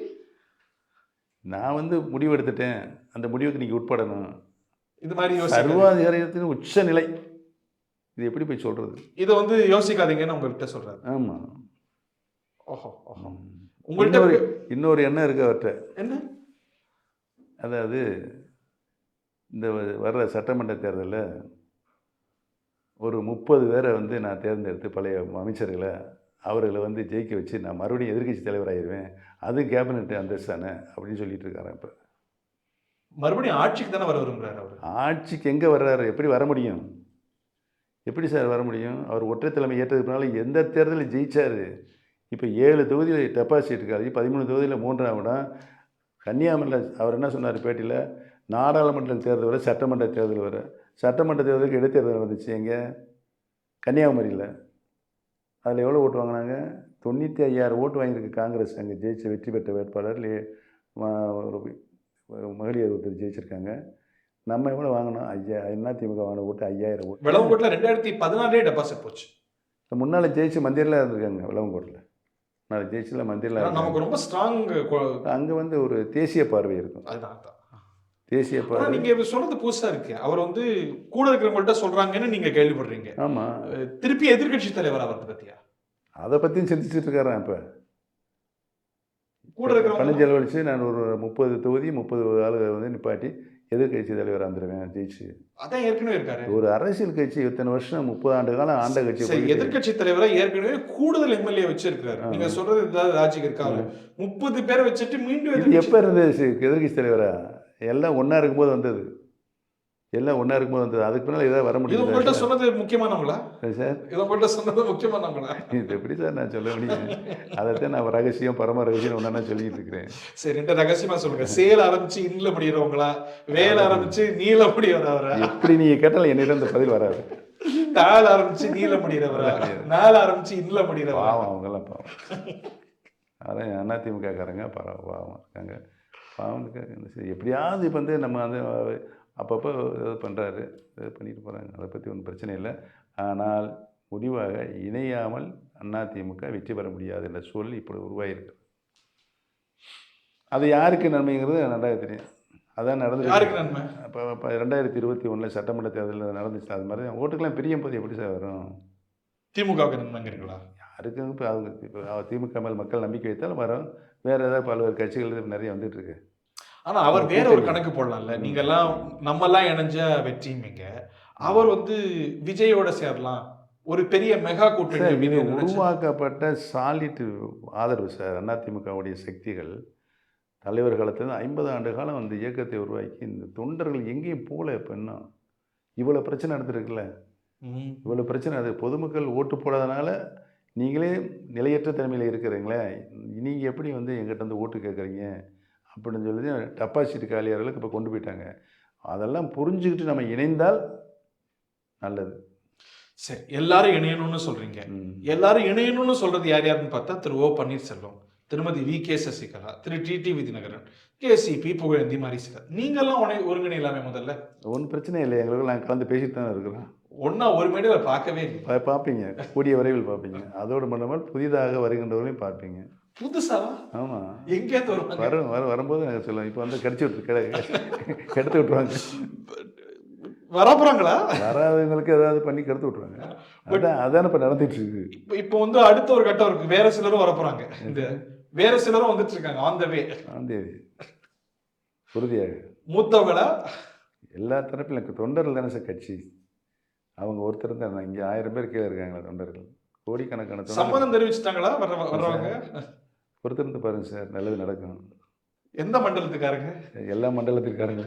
நான் முடிவு எடுத்துட்டேன், அந்த முடிவுக்கு நீங்கள் உட்படணும். இது மாதிரி சர்வாதிகாரத்தின் உச்ச நிலை. இது எப்படி போய் சொல்கிறது? இதை யோசிக்காதீங்கன்னு உங்கள்கிட்ட சொல்கிறாரு. ஆமாம். ஓஹோ ஓஹோ. உங்கள்கிட்ட இன்னொரு எண்ணம் இருக்குது அவர்கிட்ட. என்ன? அதாவது இந்த வர்ற சட்டமன்ற தேர்தலில் ஒரு 30 பேரை நான் தேர்ந்தெடுத்து பழைய அமைச்சர்களை அவர்களை ஜெயிக்க வச்சு நான் மறுபடியும் எதிர்க்கட்சி தலைவராகிடுவேன், அது கேபினெட் அந்தஸ்து தானே அப்படின்னு சொல்லிட்டு இருக்காரு. இப்போ மறுபடியும் ஆட்சிக்கு தானே வர விரும்புகிறார் அவர். ஆட்சிக்கு எங்கே வர்றாரு? எப்படி வர முடியும்? எப்படி சார் வர முடியும்? அவர் ஒற்றை தலைமை ஏற்றதுனால எந்த தேர்தலில் ஜெயிச்சார்? இப்போ 7 தொகுதியில் டெபாசிட் இருக்காது, 13 தொகுதியில் 3ஆம் இடம். கன்னியாகுமரியில் அவர் என்ன சொன்னார் பேட்டியில்? நாடாளுமன்ற தேர்தல் வர, சட்டமன்ற தேர்தல் வர. சட்டமன்ற தேர்தலுக்கு இடைத்தேர்தல் நடந்துச்சு எங்கே? கன்னியாகுமரியில். அதில் எவ்வளோ ஓட்டு வாங்கினாங்க? 95,000 ஓட்டு வாங்கியிருக்கு காங்கிரஸ். அங்கே ஜெயிச்ச வெற்றி பெற்ற வேட்பாளர் மகளிர் ஒருத்தர் ஜெயிச்சிருக்காங்க. நம்ம எவ்வளோ வாங்கினோம்? அதிமுக வாங்கின ஓட்டு 5000 ஓட்டு. விளவங்கோட்டில் 2014 டெபாசிட் போச்சு. முன்னால் ஜெயிச்சு மந்திரில் இருந்திருக்காங்க. விளவங்கோட்டில் முன்னால் ஜெயிச்சில் மந்திரில். நமக்கு ரொம்ப ஸ்ட்ராங். அங்கே ஒரு தேசிய பார்வை இருக்கும். அதுதான் தேசிய பார்வை. நீங்கள் சொல்கிறது புதுசாக இருக்கு. அவர் கூட இருக்கிறவங்கள்ட்ட சொல்கிறாங்கன்னு நீங்கள் கேள்விப்படுறீங்க. ஆமாம். திருப்பி எதிர்கட்சி தலைவர் அவரை பற்றியா? அதை பற்றியும் சிந்திச்சுட்டு இருக்காரான். கூட இருக்கிறவங்க பணம் செலவழித்து நான் ஒரு 30 தொகுதி 30 ஆளுகளை வந்து நிப்பாட்டி எதிர்க்கட்சி தலைவராக இருந்துருவேன் ஜெயிச்சு. அதான் ஏற்கனவே இருக்காரு. ஒரு அரசியல் கட்சி இத்தனை வருஷம் 30 ஆண்டு காலம் ஆண்ட கட்சி சரி, எதிர்க்கட்சி தலைவரா ஏற்கனவே கூடுதல் எம்எல்ஏ வச்சிருக்காரு. நீங்க சொல்றது ஏதாவது லாஜிக் இருக்கா? 30 பேரை வச்சுட்டு மீண்டும் இது எப்போ இருந்தது எதிர்க்கட்சி தலைவரா? எல்லாம் ஒன்றா இருக்கும்போது வந்தது. எல்லாம் ஒன்றா இருக்கும்போது வந்தது. அதுக்கு பின்னால் ஏதாவது வர இது முடியும் உங்கள்கிட்ட சொன்னது முக்கியமானவங்களா? சார்? இது உங்கள்கிட்ட சொன்னது முக்கியமானவங்களா? இது எப்படி சார் நான் சொல்ல முடியும்? அதைத்தான் நான் ரகசியம் பரம ரகசியம் ஒன்றா சொல்லிட்டு இருக்கிறேன். சரி, என்கிட்ட ரகசியமா சொல்லுங்க. சேல் ஆரம்பிச்சு இன்னல முடியறவங்களா, வேலை ஆரம்பிச்சு நீல முடியறவரா? எப்படி நீங்கள் கேட்டாலும் என்னிடம் இந்த பதில் வராது. தாள் ஆரம்பிச்சு நீல முடியறவரா, நாள் ஆரம்பிச்சு இன்னல முடியறவரா? பாவம், அவங்கெல்லாம் பாவம். அதான் அதிமுக காரங்க பாவம் இருக்காங்க. பாவம் சரி, எப்படியாவது இப்போ வந்து நம்ம வந்து அப்பப்போ இது பண்ணுறாரு, இது பண்ணிட்டு போகிறாங்க. அதை பற்றி ஒன்றும் பிரச்சனை இல்லை. ஆனால் முடிவாக இணையாமல் அதிமுக வெற்றி பெற முடியாது என்ற சூழல் இப்படி உருவாகிருக்கு. அது யாருக்கு நன்மைங்கிறது நன்றாக தெரியும். அதான் நடந்து யாருக்கு நன்மை? இப்போ 2021 சட்டமன்ற தேர்தலில் நடந்துச்சு. அது மாதிரி ஓட்டுக்கெல்லாம் பிரியும் போது எப்படி சார் வரும்? திமுகவுக்கு நன்மைங்கிறீங்களா? யாருக்கு இப்போ அவங்க இப்போ திமுக மேல் மக்கள் நம்பிக்கை வைத்தாலும் வரும். வேறு ஏதாவது பல்வேறு கட்சிகள் நிறைய வந்துட்டு இருக்கு. ஆனா அவர் வேற ஒரு கணக்கு போடலாம்ல. நீங்க எல்லாம் நம்ம எல்லாம் இணைஞ்ச வெற்றிங்க. அவர் வந்து விஜயோட சேரலாம், ஒரு பெரிய மெகா கூட்டணி உருவாக்கப்பட்ட சாலிட் ஆதரவு சார். அதிமுகவுடைய சக்திகள் தலைவர் காலத்தில் 50 ஆண்டு காலம் அந்த இயக்கத்தை உருவாக்கி இந்த தொண்டர்கள் எங்கேயும் போல. இப்போ இன்னும் இவ்வளோ பிரச்சனை நடந்துருக்குல்ல, இவ்வளோ பிரச்சனை. அது பொதுமக்கள் ஓட்டு போடாதனால நீங்களே நிலையற்ற தன்மையில் இருக்கிறீங்களே, நீங்கள் எப்படி வந்து எங்கிட்ட வந்து ஓட்டு கேட்குறீங்க அப்படின்னு சொல்லி டெபாசிட் காலியாளர்களுக்கு இப்போ கொண்டு போயிட்டாங்க. அதெல்லாம் புரிஞ்சுக்கிட்டு நம்ம இணைந்தால் நல்லது. சரி, எல்லாரும் இணையணும்னு சொல்றீங்க. எல்லாரும் இணையணும்னு சொல்றது யார் யாருன்னு பார்த்தா திரு ஓ பன்னீர்செல்வம், திருமதி வி.கே. சசிகலா, திரு டி.டி. விதிநகரன், கேசிபி, புகழேந்தி மாதிரி சிலர். நீங்கெல்லாம் ஒருங்கிணையலாமே முதல்ல. ஒன்றும் பிரச்சனை இல்லை, எங்களுக்கு நாங்கள் கலந்து பேசிட்டு தானே இருக்கிறோம். ஒன்றா ஒரு மேடையில் பார்க்கவே இல்லை. பார்ப்பீங்க, கூடிய விரைவில் பார்ப்பீங்க. அதோடு மட்டும் புதிதாக வருகின்றவர்களையும் பார்ப்பீங்க. புதுசாவா? ஆமாம், எங்கேயாவது வரும்போது நாங்கள் சொல்லுவோம். இப்போ வந்து கடிச்சு கெடுத்து விட்டுருவாங்க. வரப்போறாங்களா? வராதவங்களுக்கு ஏதாவது பண்ணி கெடுத்து விட்டுருவாங்க. அதான் இப்போ நடந்துட்டு இருக்கு. இப்போ வந்து அடுத்த ஒரு கட்டம் இருக்கு. வேற சிலரும் வரப்போறாங்க. இந்த வேற சிலரும் வந்துட்டு இருக்காங்க. ஆன் த வே. உறுதியாக மூத்தவங்களா எல்லா தரப்பிலும் எனக்கு தொண்டர்கள் தானே சார் கட்சி. அவங்க ஒருத்தர் தான். இங்கே 1000 பேர் கீழே இருக்காங்களா தொண்டர்கள், கோடிக்கணக்கான. சம்மதம் தெரிவிச்சுட்டாங்களா வர்றவங்க? பொறுத்திருந்து பாருங்க சார், நல்லது நடக்கும். எந்த மண்டலத்துக்காரங்க? எல்லா மண்டலத்துக்காரங்க.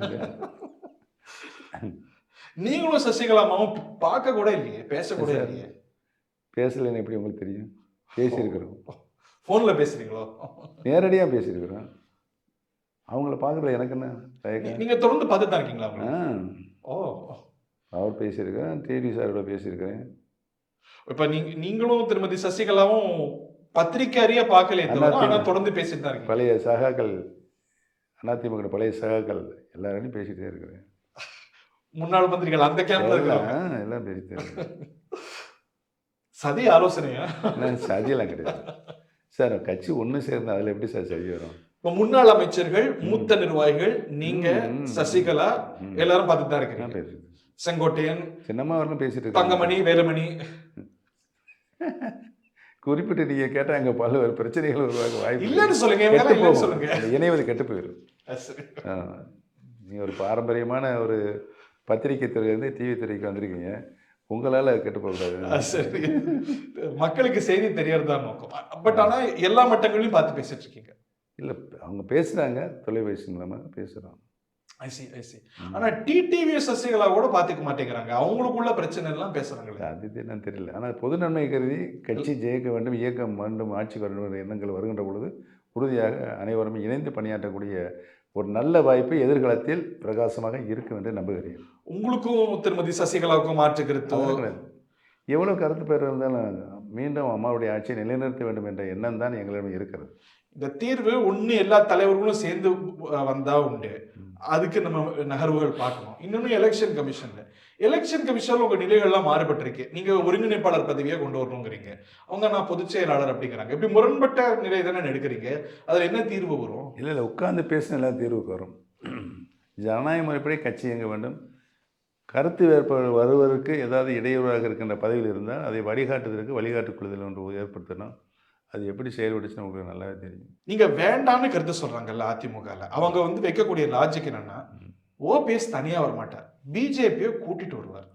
நீங்களும் சசிகலாமாவும் பார்க்க கூட இல்லையே, பேச கூட இல்லையே. பேசலைன்னு எப்படி உங்களுக்கு தெரியும்? பேசியிருக்கிறோம். ஃபோன்ல பேசுறீங்களோ? நேரடியாக பேசியிருக்கிறோம். அவங்கள பார்க்குறது எனக்கு என்ன தயக்கம்? நீங்க தொடர்ந்து பார்த்துட்டு தான் இருக்கீங்களா? ஓ, அவர் பேசியிருக்கிறேன், டிடி சாரோட பேசியிருக்கிறேன். இப்போ நீங்களும் திருமதி சசிகலாவும் பத்திரிக்கையாரியா பார்க்கல, ஆனால் தொடர்ந்து பேசிட்டு தான் இருக்கீங்க. பழைய சகாக்கள், அதிமுக பழைய சகாக்கள் எல்லாரையும் பேசிகிட்டே இருக்கிறேன். முன்னாள் மந்திரிகள் அந்த கேம்ப்ல எல்லாம் பேசிட்டு. சதி ஆலோசனையா? சதியெல்லாம் கிடையாது சார். கட்சி ஒன்று சேர்ந்து அதில் எப்படி சார் சதி வரும்? இப்போ முன்னாள் அமைச்சர்கள், மூத்த நிர்வாகிகள், நீங்க, சசிகலா எல்லாரும் பார்த்துட்டு தான் இருக்கீங்க. செங்கோட்டையன், சின்னம்மா வரணும் பேசிட்டு, தங்கமணி, வேலுமணி, குறிப்பிட்டு நீங்க கேட்டா அங்கே பல்வேறு பிரச்சனைகள் உருவாக வாய்ப்பு இல்லைன்னு சொல்லுங்க. சொல்லுங்க, இணைவது கெட்டு போயிடும். நீங்கள் ஒரு பாரம்பரியமான ஒரு பத்திரிகை துறையிலேருந்து டிவி துறைக்கு வந்திருக்கீங்க, உங்களால் கெட்டு போகக்கூடாது. சரி, மக்களுக்கு செய்தி தெரியறதா நோக்கம். பட் ஆனால் எல்லா மட்டங்களையும் பார்த்து பேசிட்டு இருக்கீங்க. இல்லை, அவங்க பேசுகிறாங்க, தொலைபேசி மூலமாக பேசுகிறோம். ஆனால் டிடிவி சசிகலா கூட பார்த்துக்க மாட்டேங்கிறாங்க. அவங்களுக்குள்ள பிரச்சனை எல்லாம் பேசுகிறாங்களே, அது என்னன்னு தெரியல. ஆனால் பொது நன்மை கருதி கட்சி ஜெயிக்க வேண்டும், இயக்கம் வேண்டும், ஆட்சி வேண்டும் என்ற எண்ணங்கள் வருகின்ற பொழுது உறுதியாக அனைவரும் இணைந்து பணியாற்றக்கூடிய ஒரு நல்ல வாய்ப்பு எதிர்காலத்தில் பிரகாசமாக இருக்கும் என்று நம்புகிறேன். உங்களுக்கும் திருமதி சசிகலாவுக்கும் மாற்று கருத்து எவ்வளோ கருத்து பேர் இருந்தாலும் மீண்டும் அம்மாவுடைய ஆட்சியை நிலைநிறுத்த வேண்டும் என்ற எண்ணம் தான் எங்களிடம் இருக்கிறது. இந்த தீர்வு ஒன்று எல்லா தலைவர்களும் சேர்ந்து வந்தா உண்டு, அதுக்கு நம்ம நகர்வுகள் பார்க்கணும். இன்னொன்று எலெக்ஷன் கமிஷன்ல உங்க நிலைகள்லாம் மாறுபட்டிருக்கு. நீங்க ஒருங்கிணைப்பாளர் பதவியை கொண்டு வரணுங்கிறீங்க, அவங்க நான் பொதுச் செயலாளர் அப்படிங்கிறாங்க. இப்படி முரண்பட்ட நிலை தானே எடுக்கிறீங்க, அதுல என்ன தீர்வு வரும்? இல்லை, உட்கார்ந்து பேசின எல்லாம் தீர்வுக்கு வரும். ஜனநாயக முறைப்படி கட்சி இயங்க வேண்டும். கருத்து வேறுபாடு வருவதற்கு ஏதாவது இடையூறாக இருக்கின்ற பதவியில் இருந்தால் அதை வழிகாட்டுவதற்கு வழிகாட்டு குழுதல் ஒன்று ஏற்படுத்தணும். அது எப்படி செயல்பட்டுச்சுன்னு உங்களுக்கு நல்லாவே தெரியும். நீங்க வேண்டான்னு கருத்து சொல்றாங்கல்ல அதிமுகல. அவங்க வந்து வைக்கக்கூடிய லாஜிக் என்னன்னா, ஓபிஎஸ் தனியா வரமாட்டார். பிஜேபியை கூட்டிட்டு வருவார்.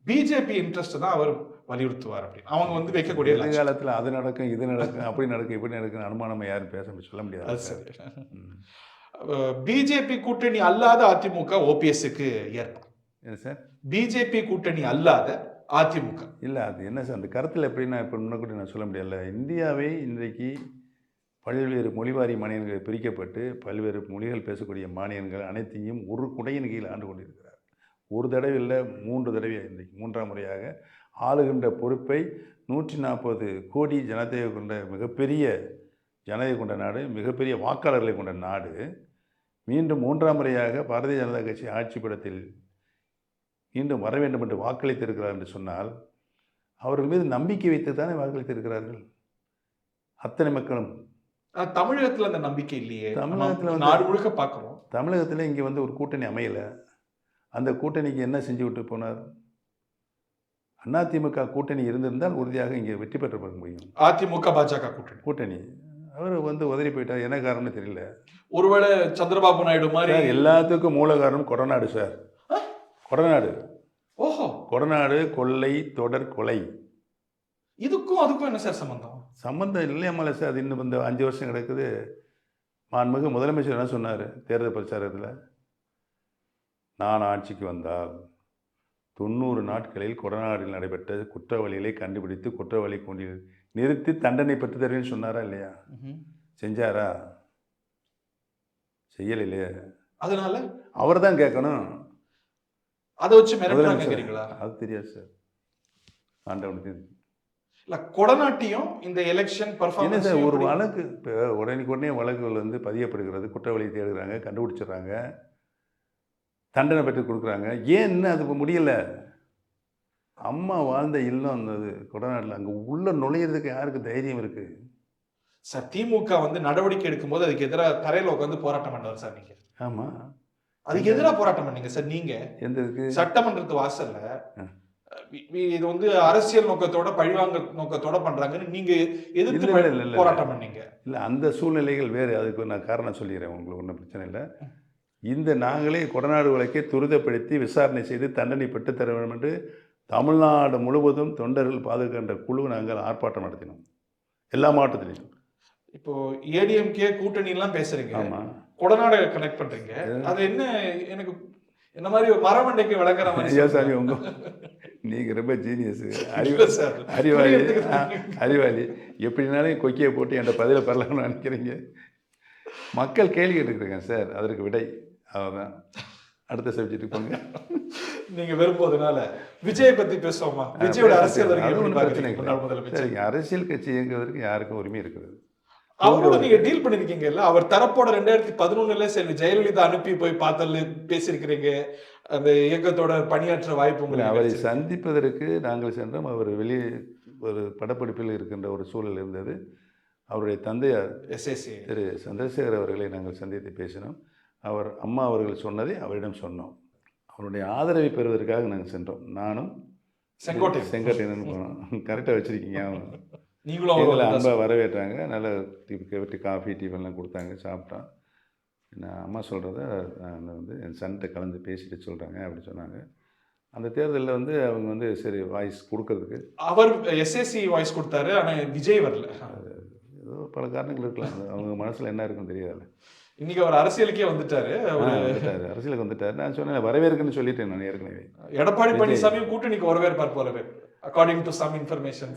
பிஜேபி இன்ட்ரெஸ்ட் தான் அவர் வலியுறுத்துவார் அப்படின்னு. அவங்க வந்து வைக்கக்கூடிய லாஜிக். எதிர்காலத்தில் அது நடக்கும், இது நடக்கும், அப்படி நடக்கும், இப்படி நடக்கும் அனுமானம் யாரும் சொல்ல முடியாது அது சார். சரி. ம். பிஜேபி கூட்டணி அல்லாத அதிமுக ஓபிஎஸ்க்கு ஏற்படும். என்ன சார்? பிஜேபி கூட்டணி அல்லாத அதிமுக. இல்லை, அது என்ன சார் அந்த கருத்தில் எப்படின்னா இப்போ முன்னக்கூட்டி நான் சொல்ல முடியல. இந்தியாவை இன்றைக்கு பல்வேறு மொழிவாரி மாநிலங்கள் பிரிக்கப்பட்டு பல்வேறு மொழிகள் பேசக்கூடிய மாநிலங்கள் அனைத்தையும் ஒரு குடையின் கீழ் ஆண்டு கொண்டிருக்கிறார். ஒரு தடவை இல்லை, 3 தடவை இன்றைக்கு 3ஆம் முறையாக ஆளுகின்ற பொறுப்பை 140 கோடி ஜனத்தொகை கொண்ட மிகப்பெரிய ஜனதை கொண்ட நாடு, மிகப்பெரிய வாக்காளர்களை கொண்ட நாடு மீண்டும் 3ஆம் முறையாக பாரதிய ஜனதா கட்சி ஆட்சி படத்தில் மீண்டும் வர வேண்டும் என்று வாக்களித்திருக்கிறார் என்று சொன்னால் அவர்கள் மீது நம்பிக்கை வைத்து தானே வாக்களித்திருக்கிறார்கள் அத்தனை மக்களும். தமிழகத்தில் அந்த நம்பிக்கை இல்லையே. தமிழகத்தில் நாடு முழுக்க பார்க்கிறோம். தமிழகத்தில் இங்கே வந்து ஒரு கூட்டணி அமையலை. அந்த கூட்டணிக்கு என்ன செஞ்சு விட்டு போனார்? அதிமுக கூட்டணி இருந்திருந்தால் உறுதியாக இங்கே வெற்றி பெற்று பார்க்க முடியும். அதிமுக பாஜக கூட்டணி அவர் வந்து உதறி போயிட்டார். என்ன காரணம்னு தெரியல. ஒருவேளை சந்திரபாபு நாயுடு மாதிரி எல்லாத்துக்கும் மூல காரணம் கொடநாடு சார். கொடநாடு. ஓஹோ. கொடநாடு கொள்ளை தொடர் கொலை. இதுக்கும் அதுக்கும் என்ன சார் சம்பந்தம்? சம்பந்தம் இல்லையாமல சார். அது இன்னும் இந்த 5 வருஷம் கிடக்குது. மாண்புமிகு முதலமைச்சர் என்ன சொன்னார் தேர்தல் பிரச்சாரத்தில்? நான் ஆட்சிக்கு வந்தால் 90 நாட்களில் கொடநாடில் நடைபெற்ற குற்றவாளிகளை கண்டுபிடித்து குற்றவாளி கொண்டு நிறுத்தி தண்டனை பெற்று தருவேன்னு சொன்னாரா இல்லையா? செஞ்சாரா? செய்யலையே. அதனால அவர் தான் கேட்கணும். அதை வச்சு மிரட்டுறாங்கறீங்களா? அது தெரியாது சார். ஆண்டவனுக்கு இல்ல கொடநாட்டியும் இந்த எலெக்ஷன் பெர்ஃபார்மன்ஸ் சார் ஒரு வழக்கு இப்போ உடனே வழக்குகள் வந்து பதியப்படுகிறது. குற்றவாளி தேடுறாங்க, கண்டுபிடிச்சிடுறாங்க, தண்டனை பெற்று கொடுக்குறாங்க. ஏன் இன்னும் அது முடியல? அம்மா வாழ்ந்த இல்லம் அந்த கொடநாட்டில் அங்கே உள்ள நுழையிறதுக்கு யாருக்கு தைரியம் இருக்கு சார்? திமுக வந்து நடவடிக்கை எடுக்கும்போது அதுக்கு எதிராக தரையில் உட்காந்து போராட்டம் பண்ணுவார் சார். நீங்க ஆமாம், அதுக்கு எதிராக போராட்டம் பண்ணீங்க சார். நீங்க எந்ததுக்கு? சட்டமன்றத்து வாசல்ல இது வந்து அரசியல் நோக்கத்தோட பழிவாங்க நோக்கத்தோட பண்றாங்கன்னு நீங்க எதிர்த்து போராட்டம் பண்ணீங்க. இல்லை, அந்த சூழ்நிலைகள் வேறு. அதுக்கு நான் காரணம் சொல்லிடுறேன், உங்களுக்கு ஒன்றும் பிரச்சனை இல்லை. இந்த நாங்களே கொடநாடு வழக்கை துரிதப்படுத்தி விசாரணை செய்து தண்டனை பெற்று தர வேண்டும் என்று தமிழ்நாடு முழுவதும் தொண்டர்கள் பாதுகாக்கின்ற குழு நாங்கள் ஆர்ப்பாட்டம் நடத்தினோம், எல்லா மாவட்டத்திலையும். இப்போ ஏடிஎம்கே கூட்டணி எல்லாம் பேசுறீங்க. ஆமாம், கொடநாடு கனெக்ட் பண்றீங்க. அது என்ன எனக்கு என்ன மாதிரி மரமண்டைக்கு விளங்குற மாதிரி சாமி உங்க நீங்கள் ரொம்ப ஜீனியஸ், அறிவாளி. எப்படினாலும் கொக்கியை போட்டு என்கிட்ட பதிலை பெறலாம்னு நினைக்கிறீங்க. மக்கள் கேள்வி கேட்டுக்கிறேங்க சார், அதற்கு விடை அவ்வளோதான். அடுத்த சப்ஜெக்ட்டுக்கு போங்க. நீங்க விரும்புவதனால விஜய் பத்தி பேசுவோமா? விஜயோட அரசியல் சரிங்க. அரசியல் கட்சி இயங்குவதற்கு யாருக்கும் உரிமை இருக்கிறது. அவரோட நீங்க டீல் பண்ணிருக்கீங்கல்ல. அவர் தரப்போட 2011 செல்வி ஜெயலலிதா அனுப்பி போய் பார்த்தல பேசியிருக்கிறீங்க. அந்த இயக்கத்தோட பணியாற்ற வாய்ப்பு உங்களுக்கு. அவரை சந்திப்பதற்கு நாங்கள் சென்றோம். அவர் வெளியே ஒரு படப்பிடிப்பில் இருக்கின்ற ஒரு சூழல் இருந்தது. அவருடைய தந்தையார் திரு சந்திரசேகர் அவர்களை நாங்கள் சந்தித்து பேசினோம். அவர் அம்மா அவர்கள் சொன்னதை அவரிடம் சொன்னோம். அவருடைய ஆதரவை பெறுவதற்காக நாங்கள் சென்றோம். நானும் செங்கோட்டையன் போனோம். கரெக்டாக வச்சுருக்கீங்க. நீங்களும் எங்களை அன்பாக வரவேற்றாங்க. நல்ல காஃபி டீவெல்லாம் கொடுத்தாங்க, சாப்பிட்டோம். நான் அம்மா சொல்கிறத நான் வந்து என் சன்கிட்ட கலந்து பேசிட்டு சொல்கிறாங்க அப்படி சொன்னாங்க. அந்த தேர்தலில் வந்து அவங்க வந்து சரி வாய்ஸ் கொடுக்கறதுக்கு அவர் எஸ்எஸ்சி வாய்ஸ் கொடுத்தாரு. ஆனால் விஜய் வரல. ஏதோ பல காரணங்கள் இருக்கலாம். அவங்க மனசில் என்ன இருக்குன்னு தெரியாதுல்ல. இன்னைக்கு அவர் அரசியலுக்கே வந்துட்டாரு. அரசியலுக்கு வந்துட்டாரு. நான் சொன்னேன் வரவேற்குன்னு சொல்லிட்டேன் நான் ஏற்கனவே. எடப்பாடி பழனிசாமி கூட்டணிக்கு வரவேற்பார் போலவே, according to some information.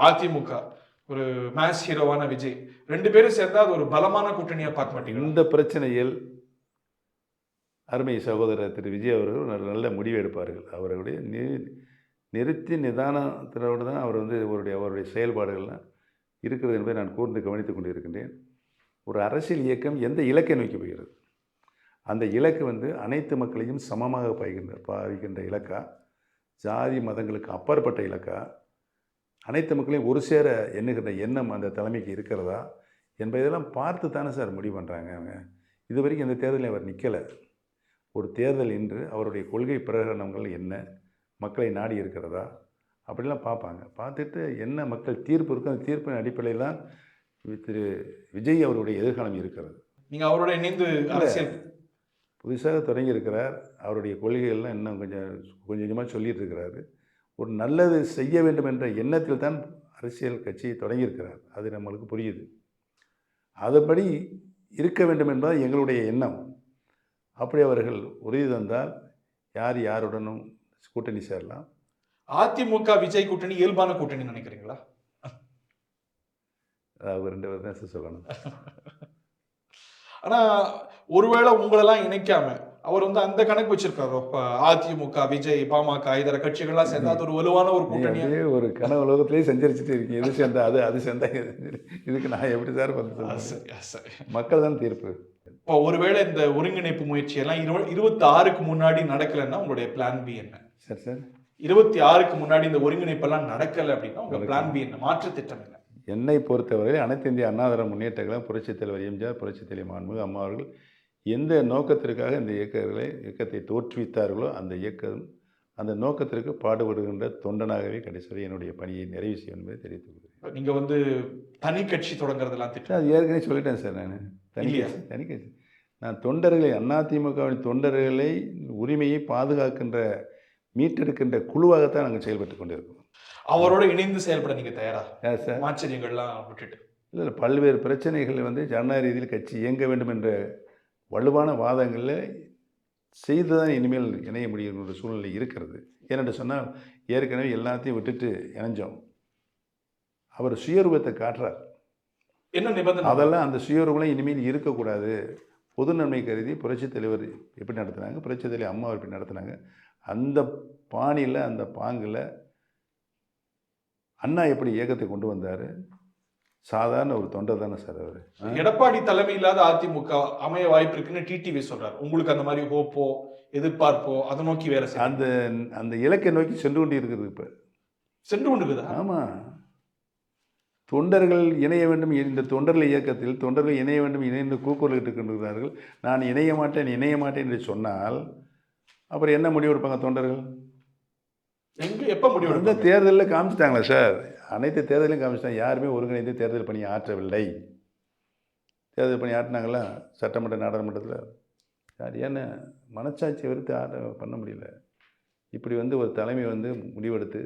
AIADMK ஒரு மேஸ் ஹீரோவான விஜய் 2 பேரும் சேர்ந்தா அது ஒரு பலமான கூட்டணியா பார்க்க மாட்டீங்க. இந்த பிரச்சனையில் அருமை சகோதரர் திரு விஜய் அவர்கள் நல்ல முடிவு எடுப்பார்கள். அவருடைய நிறுத்தி நிதானத்தோடு தான் அவர் வந்து அவருடைய செயல்பாடுகள்லாம் இருக்கிறது என்பதை நான் கூர்ந்து கவனித்துக் கொண்டு இருக்கின்றேன். ஒரு அரசியல் இயக்கம் எந்த இலக்கை நோக்கி போகிறது? அந்த இலக்கு வந்து அனைத்து மக்களையும் சமமாக பாவிக்கின்ற இலக்கா, ஜாதி மதங்களுக்கு அப்பாற்பட்ட இலக்கா, அனைத்து மக்களையும் ஒரு சேர எண்ணுகின்ற எண்ணம் அந்த தலைமைக்கு இருக்கிறதா என்பதெல்லாம் பார்த்து தானே சார் முடிவு பண்ணுறாங்க அவங்க. இது வரைக்கும் இந்த தேர்தலில் அவர் நிற்கலை. ஒரு தேர்தல் இன்று அவருடைய கொள்கை பிரகடனங்கள் என்ன, மக்களை நாடி இருக்கிறதா, அப்படிலாம் பார்ப்பாங்க. பார்த்துட்டு என்ன மக்கள் தீர்ப்பு இருக்கோ அந்த தீர்ப்பின் அடிப்படையில் தான் திரு விஜய் அவருடைய எதிர்காலம் இருக்கிறது. நீங்க அவரோட இணைந்து அரசியல் புதுசாக தொடங்கியிருக்கிறார். அவருடைய கொள்கைகள்லாம் இன்னும் கொஞ்சம் கொஞ்சம் கொஞ்சமாக சொல்லிட்டு இருக்கிறாரு. ஒரு நல்லது செய்ய வேண்டும் என்ற எண்ணத்தில் தான் அரசியல் கட்சியை தொடங்கியிருக்கிறார். அது நம்மளுக்கு புரியுது. அதுபடி இருக்க வேண்டும் என்பது எங்களுடைய எண்ணம். அப்படி அவர்கள் உறுதி தந்தால் யார் யாருடனும் கூட்டணி சேரலாம். அதிமுக விஜய் கூட்டணி இயல்பான கூட்டணி நினைக்கிறீங்களா? அவங்க 2 பேர் தான் சொல்லணும். ஆனா ஒருவேளை உங்களெல்லாம் இணைக்காம அவர் வந்து அந்த கணக்கு வச்சிருக்காரு. அதிமுக விஜய் பாமக இதர கட்சிகள்லாம் சேர்ந்தா அது ஒரு வலுவான ஒரு கூட்டணி. ஒரு கனவு உலகத்திலேயே சஞ்சரிச்சுட்டு இருக்கீங்க. எது சேர்ந்தா அது சேர்ந்தா இதுக்கு நான் எப்படி சார் வந்து மக்கள் தான் தீர்ப்பு. இப்போ ஒருவேளை இந்த ஒருங்கிணைப்பு முயற்சி எல்லாம் 26க்கு முன்னாடி நடக்கலைன்னா உங்களுடைய பிளான் பி என்ன? சரி சார், 26க்கு முன்னாடி இந்த ஒருங்கிணைப்பெல்லாம் நடக்கலை அப்படின்னா உங்க பிளான் பி என்ன, மாற்று திட்டம் என்ன? என்னை பொறுத்தவரை அனைத்து இந்திய அண்ணா திராவிட முன்னேற்ற கழகம், புரட்சித் தலைவர் எம்ஜிஆர், புரட்சித் தலைவர் மாண்புமிகு அம்மா அவர்கள் எந்த நோக்கத்திற்காக இந்த இயக்கத்தை தோற்றுவித்தார்களோ அந்த இயக்கம் அந்த நோக்கத்திற்கு பாடுபடுகின்ற தொண்டனாகவே கடைசி என்னுடைய பணியை நிறைவு செய்யும் என்பதை தெரிவித்துக் கொள்கிறேன். நீங்க வந்து தனி கட்சி தொடங்குறதெல்லாம் திட்டம்? அது ஏற்கனவே சொல்லிட்டேன் சார். நான் தனி கட்சி நான் தொண்டர்களை அதிமுகவின் தொண்டர்களை உரிமையை பாதுகாக்கின்ற மீட்டெடுக்கின்ற குழுவாகத்தான் நாங்கள் செயல்பட்டு கொண்டிருக்கோம். அவரோட இணைந்து செயல்பட நீங்க தயாரா? சார், ஆச்சரியங்கள்லாம் விட்டுட்டு இல்லை பல்வேறு பிரச்சனைகள் வந்து ஜனநாயக ரீதியில் கட்சி இயங்க வேண்டும் என்ற வலுவான வாதங்களில் செய்து தான் இனிமேல் இணைய முடியும் என்ற சூழ்நிலை இருக்கிறது. ஏனென்று சொன்னால் ஏற்கனவே எல்லாத்தையும் விட்டுட்டு இணைஞ்சோம். அவர் சுயரூபத்தை காட்டுறார். என்ன நிபந்தனை? அதெல்லாம் அந்த சுயரூபம் இனிமேல் இருக்கக்கூடாது. பொது நன்மை கருதி புரட்சித் தலைவர் எப்படி நடத்தினாங்க, புரட்சித் தலைவர் அம்மா எப்படி நடத்தினாங்க, அந்த பாணியில் அந்த பாங்கில் அண்ணா எப்படி இயக்கத்தை கொண்டு வந்தார். சாதாரண ஒரு தொண்டர் தானே சார் அவர். எடப்பாடி தலைமை இல்லாத அதிமுக அமைய வாய்ப்பு இருக்குன்னு டிடிவி சொல்றாரு. உங்களுக்கு அந்த மாதிரி ஹோப்போ எதிர்பார்ப்போ அதை நோக்கி வேலை அந்த அந்த இலக்கை நோக்கி சென்று கொண்டு இருக்கிறது. இப்போ சென்று கொண்டு இருக்குதா? ஆமாம், தொண்டர்கள் இணைய வேண்டும். இந்த தொண்டர்கள் இயக்கத்தில் தொண்டர்கள் இணைய வேண்டும் இணைந்து கூக்குரலிட்டு கொண்டிருக்கிறார்கள். நான் இணைய மாட்டேன் என்று சொன்னால் அப்புறம் என்ன முடிவு எடுப்பாங்க தொண்டர்கள்? எங்கே எப்போ முடிவு? இந்த தேர்தலில் காமிச்சிட்டாங்களா சார்? அனைத்து தேர்தலையும் காமிச்சிட்டாங்க. யாருமே ஒருங்கிணைந்து தேர்தல் பணி ஆற்றவில்லை. தேர்தல் பணி ஆற்றினாங்களா சட்டமன்ற நாடாளுமன்றத்தில்? யார் என்ன மனச்சாட்சியை வெறுத்து பண்ண முடியல. இப்படி வந்து ஒரு தலைமை வந்து முடிவெடுத்து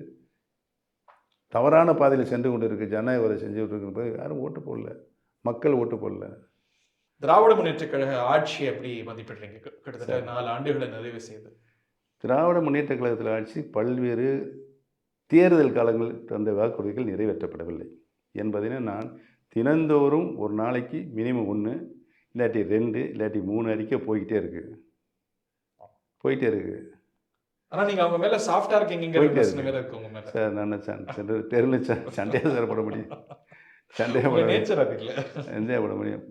தவறான பாதையில் சென்று கொண்டு இருக்குது, ஜனநாயக செஞ்சு கொண்டு யாரும் ஓட்டு போடல, மக்கள் ஓட்டு போடல. திராவிட முன்னேற்ற கழக ஆட்சி எப்படி மதிப்பிடுறீங்க? கிட்டத்தட்ட 4 ஆண்டுகளை நிறைவு செய்து திராவிட முன்னேற்ற கழகத்தில் ஆட்சி பல்வேறு தேர்தல் காலங்களில் தந்த வாக்குறுதிகள் நிறைவேற்றப்படவில்லை என்பதினை நான் தினந்தோறும் ஒரு நாளைக்கு மினிமம் 1 இல்லாட்டி 2 இல்லாட்டி 3 அறிக்கை போய்கிட்டே இருக்குது. ஆனால் நீங்கள் அவங்க மேலே சாஃப்டாக இருக்கீங்கிற பிரச்சனை வேறு இருக்கு உங்கள் மேலே சார். நான் தெருவில் சண்டையாக சார் போட முடியும், நேச்சர் அது இல்லை, என்ஜாய் பண்ண முடியும்.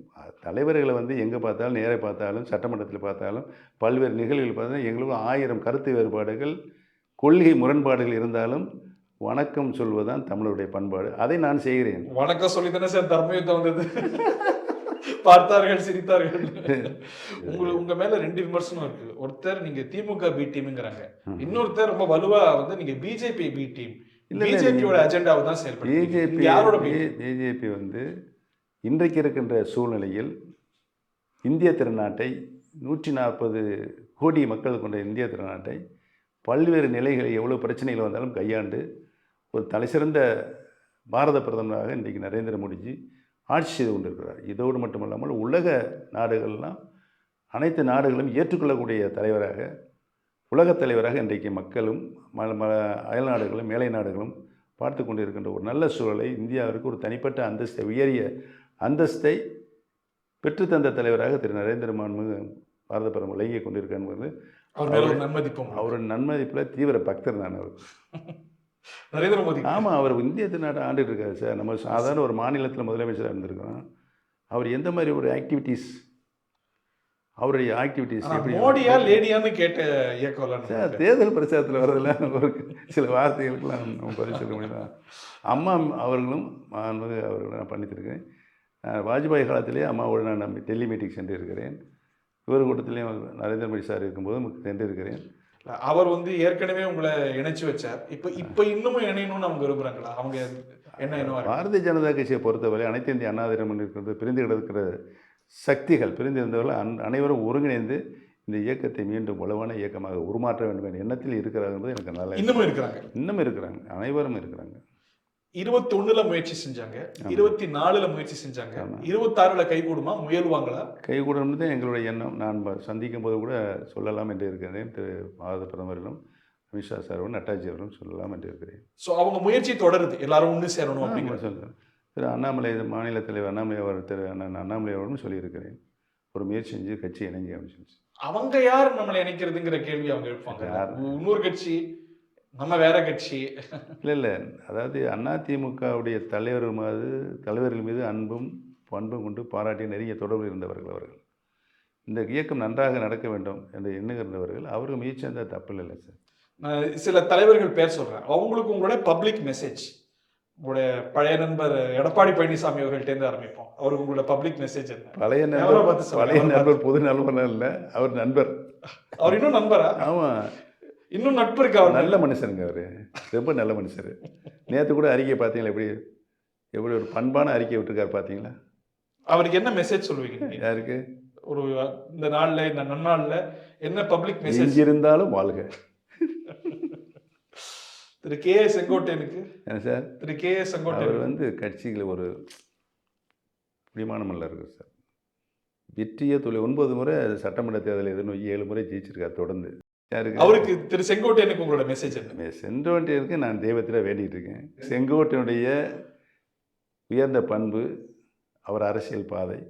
தலைவர்களை வந்து எங்கே பார்த்தாலும் நேராக பார்த்தாலும் சட்டமன்றத்தில் பார்த்தாலும் பல்வேறு நிகழ்வுகள் பார்த்தாலும் எங்களுக்கும் 1000 கருத்து வேறுபாடுகள் கொள்கை முரண்பாடுகள் இருந்தாலும் வணக்கம் சொல்வதுதான் தமிழருடைய பண்பாடு. அதை நான் செய்கிறேன். வணக்கம் சொல்லி தானே சார் தர்மயுத்தம் வந்தது. பார்த்தார்கள் சிரித்தார்கள். உங்க மேல 2 விமர்சனம் இருக்கு. ஒருத்தர் நீங்க திமுக பி டீம்ங்கறாங்க, இன்னொருத்தர் ரொம்ப வலுவா வந்து நீங்க பிஜேபி பி டீம். பிஜேபியோட அஜெண்டாவை தான் செயல்படுத்துறீங்க. யாரோட? பிஜேபி வந்து இன்றைக்கு இருக்கின்ற சூழ்நிலையில் இந்திய திருநாட்டை 140 கோடி மக்கள் கொண்ட இந்திய திருநாட்டை பல்வேறு நிலைகளை எவ்வளோ பிரச்சனைகள் வந்தாலும் கையாண்டு ஒரு தலைசிறந்த பாரத பிரதமராக இன்றைக்கு நரேந்திர மோடிஜி ஆட்சி செய்து கொண்டிருக்கிறார். இதோடு மட்டுமல்லாமல் உலக நாடுகள்லாம் அனைத்து நாடுகளும் ஏற்றுக்கொள்ளக்கூடிய தலைவராக, உலகத் தலைவராக இன்றைக்கு மக்களும் அயல் நாடுகளும் மேலை நாடுகளும் பார்த்து கொண்டிருக்கின்ற ஒரு நல்ல சூழலை இந்தியாவிற்கு ஒரு தனிப்பட்ட அந்தஸ்தை, உயரிய அந்தஸ்தை பெற்றுத்தந்த தலைவராக திரு நரேந்திர மாண்புமிகு பாரத பிரதமர் விளங்கி கொண்டிருக்கார் என்பது அவரோட நன்மதிப்பில் தீவிர பக்தர் நான். அவர் நரேந்திர மோடி, ஆமாம், அவர் இந்திய திருநாட்டை ஆண்டுட்டு இருக்காரு சார். நம்ம சாதாரண ஒரு மாநிலத்தில் முதலமைச்சராக இருந்திருக்கிறோம். அவர் எந்த மாதிரி ஒரு ஆக்டிவிட்டீஸ், அவருடைய ஆக்டிவிட்டீஸ் எப்படி மோடியா லேடியான்னு கேட்ட இயக்கம் சார். தேர்தல் பிரச்சாரத்தில் வரதில்ல ஒரு சில வார்த்தைகளுக்கெல்லாம் நம்ம பதில் சொல்ல முடியும். அம்மா அவர்களும் அவர்களும் நான் பண்ணித்திருக்கேன். வாஜ்பாய் காலத்திலேயே அம்மாவோடு நான் டெல்லி மீட்டிங் சென்று இருக்கிறேன். இவர் கூட்டத்திலையும் நரேந்திர மோடி சார் இருக்கும்போது சென்று இருக்கிறேன். அவர் வந்து ஏற்கனவே உங்களை இணைச்சு வச்சார். இப்ப இன்னமும் இணையணும்னு அவங்க விரும்புறாங்களா? அவங்க என்ன என்னவா இருக்கு? பாரதிய ஜனதா கட்சியை பொறுத்தவரை அனைத்து இந்திய அண்ணா திராவிட இருக்கிறது பிரிந்து கிடக்கிற சக்திகள் பிரிந்து இருந்தவர்கள் அனைவரும் ஒருங்கிணைந்து இந்த இயக்கத்தை மீண்டும் வலுவான இயக்கமாக உருமாற்ற வேண்டும் என்ற எண்ணத்தில் இருக்கிறார்கள் என்பது எனக்கு நல்லா இன்னமும் இருக்கிறாங்க. இன்னும் இருக்கிறாங்க, அனைவரும் இருக்கிறாங்க. 21ல முயற்சி செஞ்சாங்க, 24ல முயற்சி செஞ்சாங்க, 26ல கைகூடுமா? முயல்வாங்களா? கைகூடணும் தான் எங்களுடைய எண்ணம். நான் சந்திக்கும் போது கூட சொல்லலாம் என்று இருக்கிறேன். திரு பாரத பிரதமரிடம் அமித்ஷா சாரும் நட்டாஜி அவரும் சொல்லலாம் என்று இருக்கிறேன். ஸோ அவங்க முயற்சி தொடருது, எல்லாரும் ஒன்று சேரணும் அப்படிங்கிற. சொல்கிறேன். திரு அண்ணாமலை மாநில தலைவர் அண்ணாமலை அவர் திரு அண்ணாமலை அவரும் சொல்லியிருக்கிறேன். ஒரு முயற்சி செஞ்சு கட்சி இணைஞ்சி அமைச்சு. அவங்க யார் நம்மளை இணைக்கிறதுங்கிற கேள்வி அவங்க எழுப்பாங்க. இன்னொரு கட்சி, நம்ம வேற கட்சி. இல்லை அதாவது அதிமுகவுடைய தலைவர்கள் மீது அன்பும் கொண்டு பாராட்டி நெருங்கிய தொடர்பு இருந்தவர்கள் அவர்கள். இந்த இயக்கம் நன்றாக நடக்க வேண்டும் என்று எண்ணுகிறவர்கள் அவர்கள் முயற்சி அந்த தப்பு இல்லை சார். நான் சில தலைவர்கள் பேர் சொல்றேன். அவங்களுக்கு உங்களோட பப்ளிக் மெசேஜ், உங்களுடைய பழைய நண்பர் எடப்பாடி பழனிசாமி அவர்கள்ட்டேருந்து ஆரம்பிப்போம். அவருக்கு உங்களோட பப்ளிக் மெசேஜ் என்ன? பழைய நண்பர் பொது நண்பர் இல்லை, அவர் நண்பர். அவர் இன்னும் நண்பரா? ஆமாம், இன்னும் நட்பு இருக்கு. அவர் நல்ல மனுஷனுங்க, அவர் ரொம்ப நல்ல மனுஷர். நேற்று கூட அறிக்கை பார்த்தீங்களா? எப்படி ஒரு பண்பான அறிக்கை விட்டுருக்காரு பார்த்தீங்களா? அவருக்கு என்ன மெசேஜ் சொல்லுவீங்க? யாருக்கு? ஒரு இந்த நாள்ல, இந்த நன்னாள்ல என்ன பப்ளிக் மெசேஜ்? இருந்தாலும் வாழ்க. திரு கே செங்கோட்டையனுக்கு என்ன சார்? திரு கே செங்கோட்டையன் அவர் வந்து கட்சியில் ஒரு பிடிமானம் இல்லை இருக்கு சார். வெற்றியை 9 முறை சட்டமன்ற தேர்தல் எதிர்நோக்கி 7 முறை ஜெயிச்சிருக்கார் தொடர்ந்து. யாருக்கு? அவருக்கு. திரு செங்கோட்டையனுக்கு உங்களோட மெசேஜ் என்ன? செங்கோட்டையனுக்கு நான் தெய்வத்தில் வேண்டிகிட்டு இருக்கேன். செங்கோட்டையனுடைய உயர்ந்த பண்பு, அவர் அரசியல் பாதை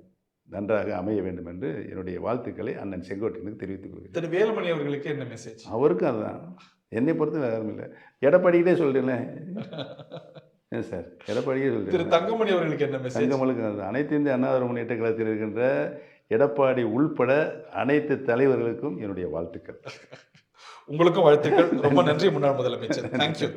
நன்றாக அமைய வேண்டும் என்று என்னுடைய வாழ்த்துக்களை அண்ணன் செங்கோட்டையனுக்கு தெரிவித்துக் கொள்கிறேன். திரு வேலுமணி அவர்களுக்கு என்ன மெசேஜ்? அவருக்கும் அதுதான். என்னை பொறுத்த யாரும் இல்லை. எடப்பாடிக்கிட்டே சொல்கிறேன் சார், எடப்பாடியே சொல்கிறேன். திரு தங்கமணி அவர்களுக்கு என்ன மெசேஜ்? தங்கமணிக்கு அனைத்து இந்திய அண்ணா திராவிட முன்னேற்ற கழகத்தில் இருக்கின்ற எடப்பாடி உள்பட அனைத்து தலைவர்களுக்கும் என்னுடைய வாழ்த்துக்கள். உங்களுக்கும் வாழ்த்துக்கள். ரொம்ப நன்றி முன்னாள் முதலமைச்சர். தேங்க்யூ.